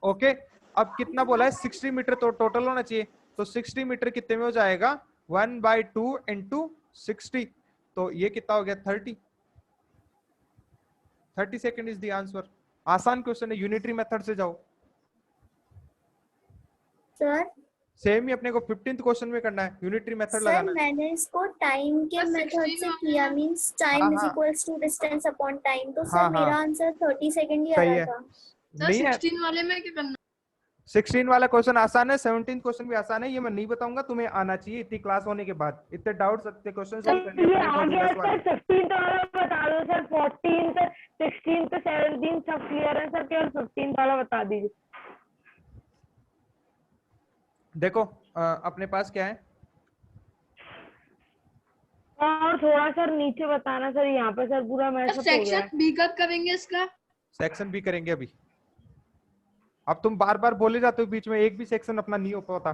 ओके अब कितना बोला है? 60 मीटर तो टोटल होना चाहिए। तो 60 मीटर कितने में हो जाएगा? 1/2 इंटू 60। तो ये कितना हो गया? 30 सेकेंड इज द आंसर। आसान क्वेश्चन है, यूनिटरी मेथड से जाओ। सर सेम ही अपने को 15th क्वेश्चन में करना है, यूनिटरी मेथड सर लगाना है। मैंने इसको टाइम के बस मेथड 16 से वाले किया, हैं। मींस टाइम हाँ, इज हाँ। Equals to distance upon time, तो हाँ, सर मेरा हाँ। आंसर 30 सेकंड ही आ सही रहा है। था। सर नहीं है 16 वाले में क्या करना? 16 वाला क्वेश्चन आसान है, 17th क्वेश्चन भी आसान है। ये मैं नहीं बताऊंगा, तुम्हें आना चाहिए इतनी क्लास होने के बाद। इतने डाउट्स इतने क्वेश्चन सॉल्व करने ये पड़े आ गया मॉड्यूलस वाले। सर। 15th वाला बता दो सर। 14th 16th 17th सब क्लियर है सर, केवल 15th वाला बता दीजिए। देखो अपने पास क्या है? और थोड़ा सर नीचे बताना सर, यहाँ पे सर पूरा मैशअप हो गया है। सेक्शन बी कब करेंगे इसका? सेक्शन भी करेंगे अभी। अब तुम बार बार बोले जाते हो बीच में, एक भी सेक्शन अपना नहीं हो पाता।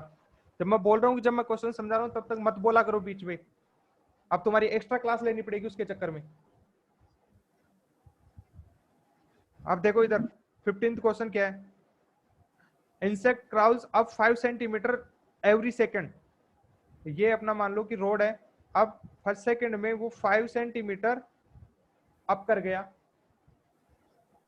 जब मैं बोल रहा हूँ, जब मैं क्वेश्चन समझा रहा हूँ तब तक मत बोला करो बीच में। अब तुम्हारी एक्स्ट्रा क्लास लेनी पड़ेगी उसके चक्कर में। अब देखो इधर 15th क्वेश्चन क्या है? Insect crawls up 5 centimetre every second. ये अपना मान लो कि रोड है, अब फर्स्ट सेकेंड में वो 5 सेंटीमीटर अप कर गया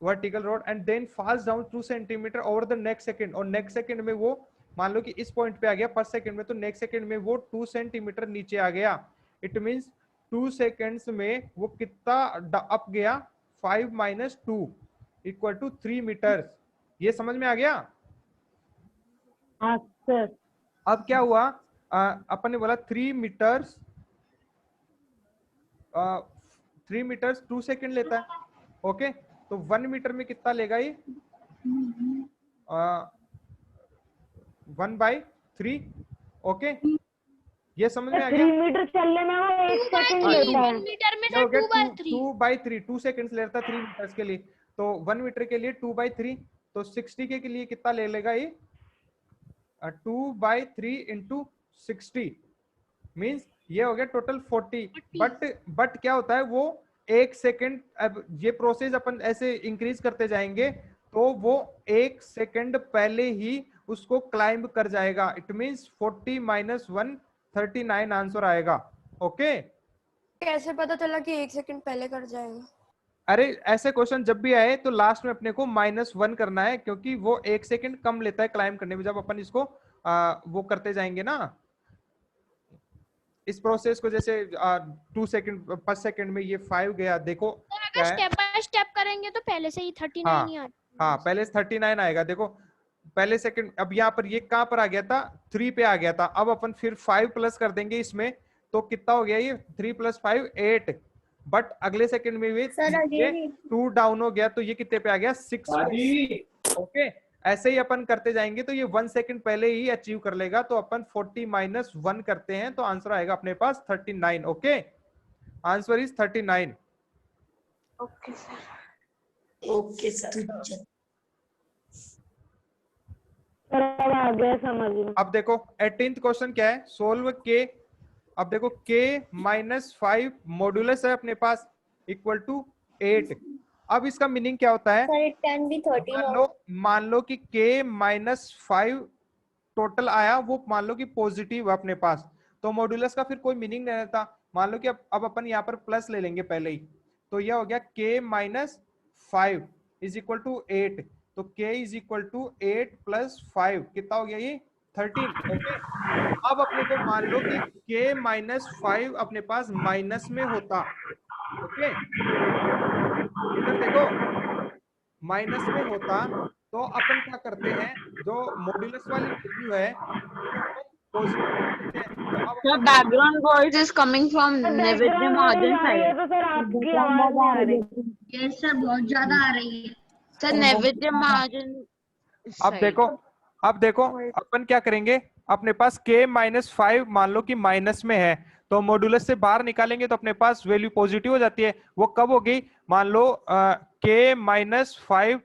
vertical rod, and then falls down 2 centimetre over the next second. और नेक्स्ट सेकेंड में वो मान लो कि इस पॉइंट पे आ गया फर्स्ट सेकेंड में, तो नेक्स्ट सेकेंड में वो 2 सेंटीमीटर नीचे आ गया। इट मींस 2 सेकेंड्स में वो कितना अप गया? 5 - 2 इक्वल टू 3 मीटर। ये समझ में आ गया? हाँ सर। अब क्या हुआ? अपन ने बोला 3 मीटर्स 2 सेकेंड लेता है। ओके तो 1 मीटर में कितना लेगा ये? 1/3। ओके ये समझ में आ 3 गया? मीटर चलने में वो 1 सेकंड हाँ, लेता है। 1 मीटर में ये हो सर गया 2/3। 2/3 2 सेकेंड्स लेता 3 मीटर्स के लिए। तो 1 मीटर के लिए 2/3, तो 60 के लिए कितना ले लेगा ये? 2/3 इंटू 60 मीन्स ये हो गया टोटल 40। बट क्या होता है, वो 1 सेकेंड, अब ये प्रोसेस अपन ऐसे इंक्रीज करते जाएंगे तो वो 1 सेकेंड पहले ही उसको क्लाइंब कर जाएगा। इट मीन्स 40 - 1 39 आंसर आएगा। ओके कैसे पता चला कि 1 सेकंड पहले कर जाएगा? अरे ऐसे क्वेश्चन जब भी आए तो लास्ट में अपने को -1 करना है, क्योंकि वो 1 सेकेंड कम लेता है क्लाइंब करने में। जब अपन इसको वो करते जाएंगे ना इस प्रोसेस को, जैसे 2 सेकेंड पर सेकेंड में ये 5 गया। देखो अगर स्टेप बाय स्टेप करेंगे तो पहले से ही 39 ही आता। हाँ पहले 39 आएगा। देखो पहले सेकंड, अब यहाँ पर ये कहाँ पर आ गया था? 3 पे आ गया था। अब अपन फिर 5 प्लस कर देंगे इसमें, तो कितना हो गया ये? 3 + 5 8। बट अगले सेकंड में भी ये 2 डाउन हो गया, तो ये कितने पे आ गया? 6। ओके ऐसे ही अपन करते जाएंगे तो ये 1 सेकंड पहले ही अचीव कर लेगा। तो अपन 40 - 1 करते हैं तो आंसर आएगा अपने पास 39। Okay answer is 39। Okay sir. Okay sir. अब आ गया समझ में। अब देखो 18th क्वेश्चन क्या है? सोल्व के। अब देखो k - 5 मॉड्यूलस है अपने पास इक्वल टू 8। अब इसका मीनिंग क्या होता है? सर इट कैन बी 13 मान लो कि k - 5 टोटल आया, वो मान लो कि पॉजिटिव है अपने पास, तो मॉड्यूलस का फिर कोई मीनिंग नहीं रहता। मान लो कि अब अपन यहाँ पर प्लस ले लेंगे पहले ही, तो यह हो गया k - 5 इज इक्वल टू 8। तो k इज इक्वल टू 8 + 5 कितना हो गया ये? 13। ओके अब अपने को मान लो कि k - 5 अपने पास माइनस में होता। ओके इधर देखो माइनस में होता, तो अपन क्या करते हैं, जो मॉड्यूलस वाली वैल्यू है The background voice is coming from Naivedya Mahajan आ रही है side. तो सर आपकी आवाज नहीं आ रही। यस सर बहुत ज्यादा आ रही है। Sir, Naivedya Mahajan अब side. देखो अपन क्या करेंगे, अपने पास k -5 मान लो कि माइनस में है, तो मॉड्यूलस से बाहर निकालेंगे तो अपने पास वैल्यू पॉजिटिव हो जाती है। वो कब होगी, मान लो k -5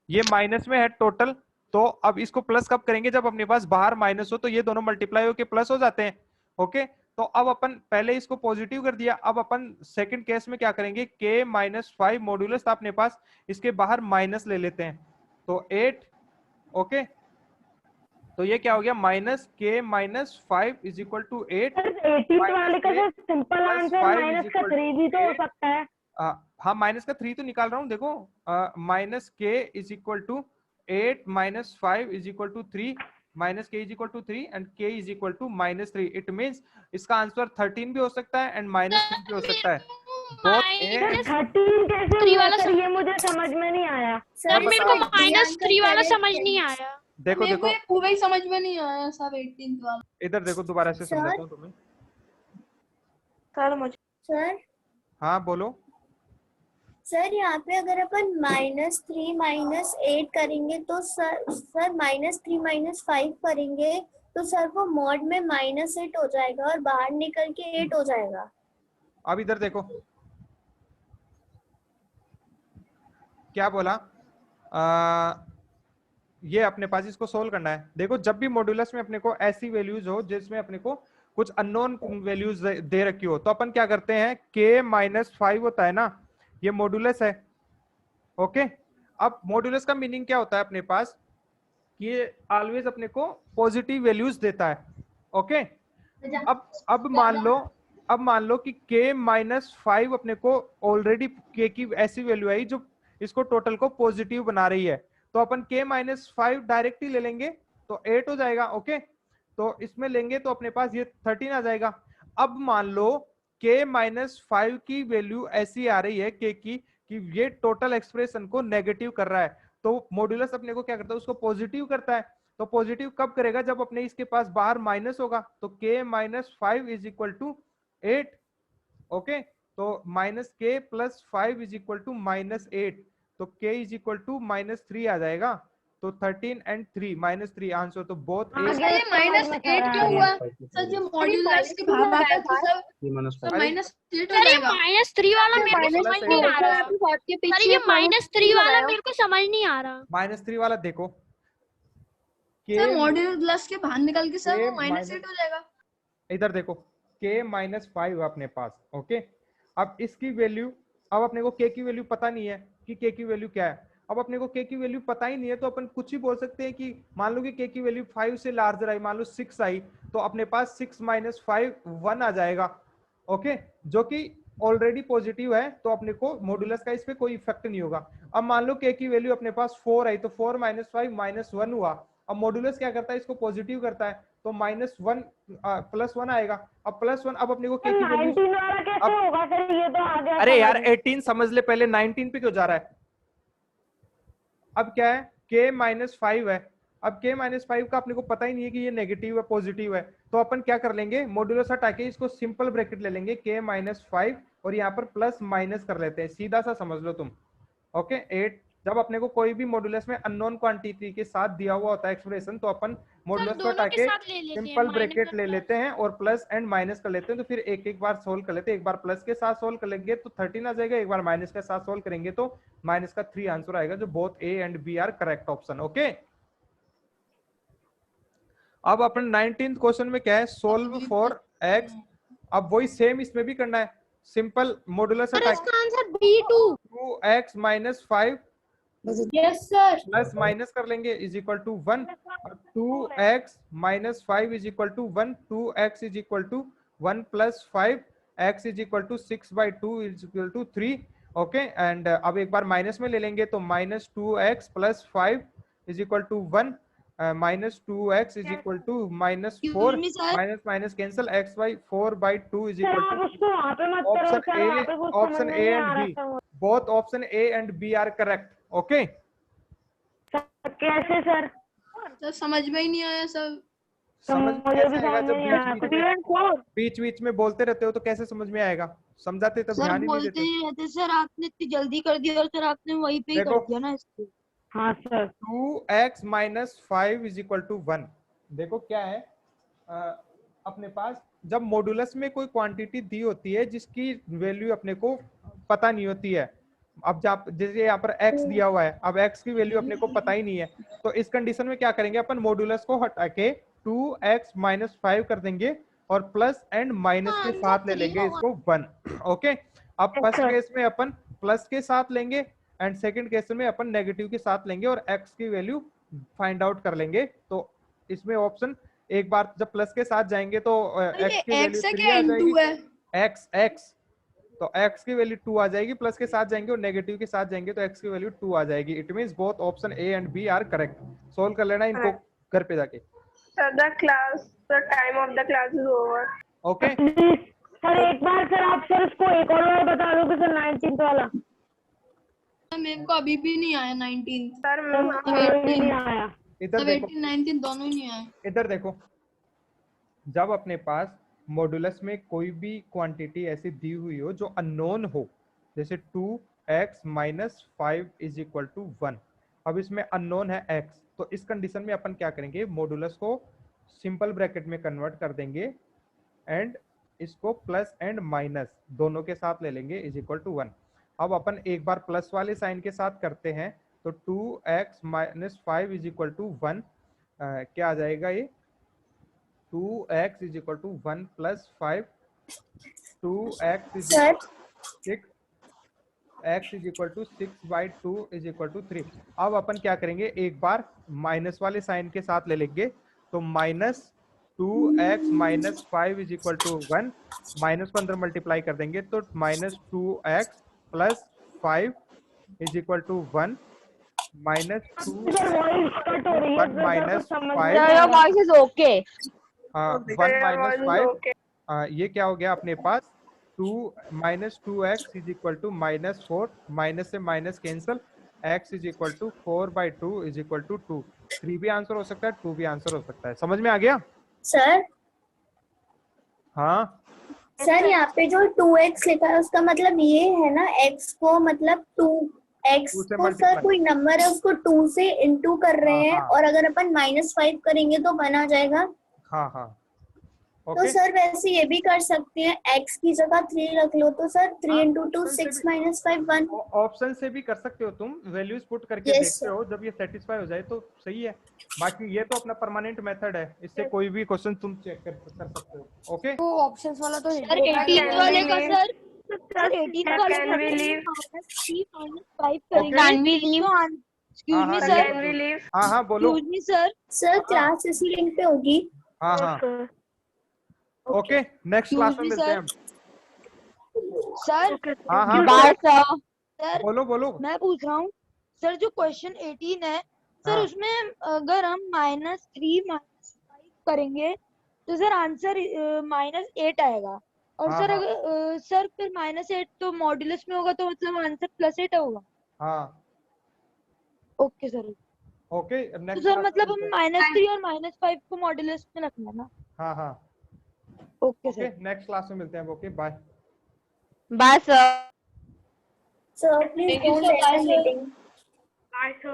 ये माइनस में है टोटल, तो अब इसको प्लस कब करेंगे, जब अपने पास बाहर माइनस हो, तो ये दोनों मल्टीप्लाई होके प्लस हो जाते हैं। ओके, तो अब अपन पहले इसको पॉजिटिव कर दिया, अब अपन सेकंड केस में क्या करेंगे, k -5 मॉड्यूलस था अपने पास, इसके बाहर माइनस ले लेते हैं, तो 8। ओके, तो ये क्या हो गया, minus k -5 is equal to 8। 18 वाले का सर सिंपल आंसर माइनस का 3 भी तो हो सकता है। हाँ, माइनस का 3 तो निकाल रहा हूँ, देखो minus k is equal to 8 -5 is equal to 3, minus k is equal to 3 and k is equal to -3। It means इसका आंसर 13 भी हो सकता है एंड -3 भी हो सकता है। बोथ ए 13 कैसे हुआ सर, ये मुझे समझ में नहीं आया। सर मेरे को -3 वाला समझ नहीं आया। देखो मेरे को ये पूरा ही समझ में नहीं आया सर 18 वाला। इधर देखो, दोबारा से समझाता हूँ तुम्हें। सर मुझे सर हाँ बोलो। सर यहाँ पे अगर अपन -3 -8 करेंगे तो सर -3 -5 करेंगे तो सर वो मॉड में -8 हो जाएगा और बाहर निकल के 8 हो जाएगा। अब इधर देखो क्या बोला, ये अपने पास इसको सोल्व करना है। देखो जब भी मॉड्यूलस में अपने को ऐसी वैल्यूज हो जिसमें अपने को कुछ अननोन वैल्यूज दे रखी हो, तो अपन क्या करते हैं, k -5 होता है ना, ये मॉड्यूलस है। ओके, अब मॉड्यूलस का मीनिंग क्या होता है अपने पास, ये ऑलवेज अपने को पॉजिटिव वैल्यूज देता है। ओके, अब मान लो कि k -5 अपने को ऑलरेडी k की ऐसी वैल्यू आई जो इसको टोटल को पॉजिटिव बना रही है, तो अपन k -5 डायरेक्ट ही ले लेंगे तो 8 हो जाएगा। ओके, तो इसमें लेंगे तो अपने पास ये 13 आ जाएगा। अब मान लो k -5 की वैल्यू ऐसी आ रही है k की कि ये टोटल एक्सप्रेशन को नेगेटिव कर रहा है, तो मॉड्यूलस अपने को क्या करता है, उसको पॉजिटिव करता है। तो पॉजिटिव कब करेगा, जब अपने इसके पास बाहर माइनस होगा, तो k -5 is equal to 8। Okay, तो -k + 5 इज इक्वल टू -8, तो k इज इक्वल टू -3 आ जाएगा। तो 13 एंड 3 -3 आंसर। तो बोथ ये -8 क्यों हुआ सर, जो मॉड्यूलस के बाहर आता था सर -8 हो जाएगा। -3 वाला मेरे को समझ नहीं आ रहा। सर ये -3 वाला मेरे को समझ नहीं आ रहा। -3 वाला देखो, सर मॉड्यूलस के बाहर निकल के सर वो -8 हो जाएगा। इधर देखो k -5 है अपने पास। ओके, अब इसकी वैल्यू, अब अपने को k की वैल्यू पता नहीं है कि k की वैल्यू क्या है। अब अपने को k की वैल्यू पता ही नहीं है, तो अपन कुछ ही बोल सकते हैं कि मान लो कि k की वैल्यू 5 से लार्जर आई, मान लो 6 आई, तो अपने पास 6 - 5 1 आ जाएगा। ओके, जो कि ऑलरेडी पॉजिटिव है, तो अपने को मॉड्यूलस का इस पे कोई इफेक्ट नहीं होगा। अब मान लो k की वैल्यू अपने पास 4 आई, तो 4 - 5 -1 हुआ। अब मॉड्यूलस क्या करता है, इसको पॉजिटिव करता है, तो -1 +1 आएगा। अब +1, अब अपने को k की वैल्यू 19 वाला कैसे होगा सर, ये तो आ गया। अरे यार 18 समझ ले पहले, 19 पे क्यों जा रहा है। अब क्या है, k -5 है। अब k -5 का अपने को पता ही नहीं है कि ये नेगेटिव है पॉजिटिव है, तो अपन क्या कर लेंगे, मॉड्यूलस हटा के इसको सिंपल ब्रैकेट ले लेंगे, k -5 और यहाँ पर प्लस माइनस कर लेते हैं, सीधा सा समझ लो तुम। ओके, 8 जब अपने को कोई भी मॉड्यूलस में अननोन क्वांटिटी के साथ दिया हुआ होता है एक्सप्रेशन, तो अपन मॉड्यूलस को हटा के सिंपल ब्रैकेट ले लेते हैं और प्लस एंड माइनस कर लेते हैं। तो फिर एक एक बार सोल्व कर लेते हैं, एक बार प्लस के साथ सोल्व कर लेंगे तो 13 आ जाएगा, एक बार माइनस के साथ सोल्व करेंगे तो माइनस का 3 आंसर आएगा, जो both A and B are correct option. Okay, अब अपन 19th क्वेश्चन में क्या है, सोल्व फॉर x। अब वही सेम इसमें भी करना है, सिंपल मॉड्यूलस हटा के answer B2 2x - 5 yes sir plus minus कर लेंगे is equal to 1। 2x - 5 is equal to 1, 2x is equal to 1 + 5, x is equal to 6/2 is equal to 3। Okay, and अब एक बार माइनस में ले लेंगे तो -2x + 5 is equal to 1, -2x is equal to -4, minus cancel, x/4/2 is equal to option A and B. Both option A and B are correct. Okay, कैसे sir? Sir समझ में ही नहीं आया सर। समझ मुझे कैसे भी आएगा समझ जब नहीं आया। 3 and 4 बीच में बोलते रहते हो तो कैसे समझ में आएगा? समझाते तब सर ध्यान ही नहीं बोलते देते। ही रहते सर, आपने इतनी जल्दी कर दिया और सर आपने वहीं पे ही देखो। कर दिया ना इसको। हाँ sir. 2x minus 5 is equal to 1। देखो क्या है अपने पास जब मॉडुलस में कोई क्वांटिटी दी होती है जिसकी वैल्यू अपने को पता नहीं होती है। अब जैसे यहाँ पर x दिया हुआ है, अब x की वैल्यू अपने को पता ही नहीं है, तो इस कंडीशन में क्या करेंगे अपन मॉडुलस को हटा के 2x माइनस 5 कर देंगे और प्लस एंड माइनस के साथ ले लेंगे इसको 1। ओके, अब फर्स्ट केस में अपन प्लस के साथ लेंगे एंड सेकंड केस में अपन नेगेटिव के साथ लेंगे और x की वैल्यू फाइंड आउट कर लेंगे। तो इसमें ऑप्शन एक बार जब प्लस के साथ जाएंगे तो x की वैल्यू 3 आ जाएगी, x तो x की वैल्यू 2 आ जाएगी, प्लस के साथ जाएंगे और नेगेटिव के साथ जाएंगे तो x की वैल्यू 2 आ जाएगी। It means both option A and B are correct. Solve कर लेना इनको घर पे जाके। Sir, the time of the class is over. Okay sir एक बार सर आप सर इसको एक और बार बता दोगे सर 19th वाला। मेरे को अभी भी नहीं आया 19। सर मुझे भी नहीं आया। इधर अब देखो, 18 19 दोनों ही नहीं आए। इधर देखो, जब अपने पास मॉडुलस में कोई भी क्वांटिटी ऐसी दी हुई हो जो अननोन हो, जैसे 2x minus 5 is equal to 1, अब इसमें अननोन है x, तो इस कंडीशन में अपन क्या करेंगे मॉडुलस को सिंपल ब्रैकेट में कन्वर्ट कर देंगे एंड इसको प्लस एंड माइनस दोनों के साथ ले लेंगे इज इक्वल टू 1। अब अपन एक बार प्लस वाले साइन के साथ करते हैं तो 2x minus 5 is equal to 1 क्या आ जाएगा ये 2x is equal to 1 plus 5 2x is 6 x is equal to 6 by 2 is equal to 3। अब अपन क्या करेंगे एक बार माइनस वाले साइन के साथ ले लेंगे तो minus 2x minus 5 is equal to 1, minus को अंदर मल्टीप्लाई कर देंगे तो minus 2x plus 5 is equal to 1 minus 1 minus 5 okay 1 minus 5 ये क्या हो गया अपने पास 2 minus 2x is equal to minus 4, minus से minus cancel, x is equal to 4 by 2 is equal to 2। 3 भी आंसर हो सकता है, 2 भी आंसर हो सकता है। समझ में आ गया सर? हाँ सर यहाँ पे जो 2x लिखा है उसका मतलब ये है ना x को मतलब 2x को सर कोई नंबर है उसको 2 से इंटू कर रहे हैं और अगर अपन -5 करेंगे तो 1 आ जाएगा। हाँ हाँ तो सर वैसे ये भी कर सकते हैं x की जगह 3 रख लो तो सर 3 into 2 6 minus 5 1। ऑप्शन से भी कर सकते हो तुम, वैल्यूज पुट करके देखते हो, जब ये सेटिस्फाई हो जाए तो सही है। बाकी ये तो अपना परमानेंट मेथड है, इससे कोई भी क्वेश्चन तुम चेक कर सकते हो। ओके तो ऑप्शंस वाला तो सर 18 वाले का सर 18 वाले का -3 -5 करेंगे। Can we leave? Excuse me sir. हाँ हाँ बोलो। Excuse me sir. Sir class इसी लिंक पे होगी। हाँ हाँ ओके नेक्स्ट क्लास में मिलते हैं हम। सर हाँ हाँ सर बोलो बोलो। मैं पूछ रहा हूँ सर जो क्वेश्चन 18 है सर उसमें अगर हम -3 -5 करेंगे तो सर आंसर -8 आएगा और सर अगर सर फिर -8 तो मॉड्यूलस में होगा तो मतलब आंसर +8 होगा। हाँ ओके सर। ओके तो सर मतलब हम -3 और -5 को मॉड्यूलस में रखना है ना। हाँ हाँ ओके सर नेक्स्ट क्लास में मिलते हैं। Okay bye bye sir. Sir please don't end the meeting. Bye sir.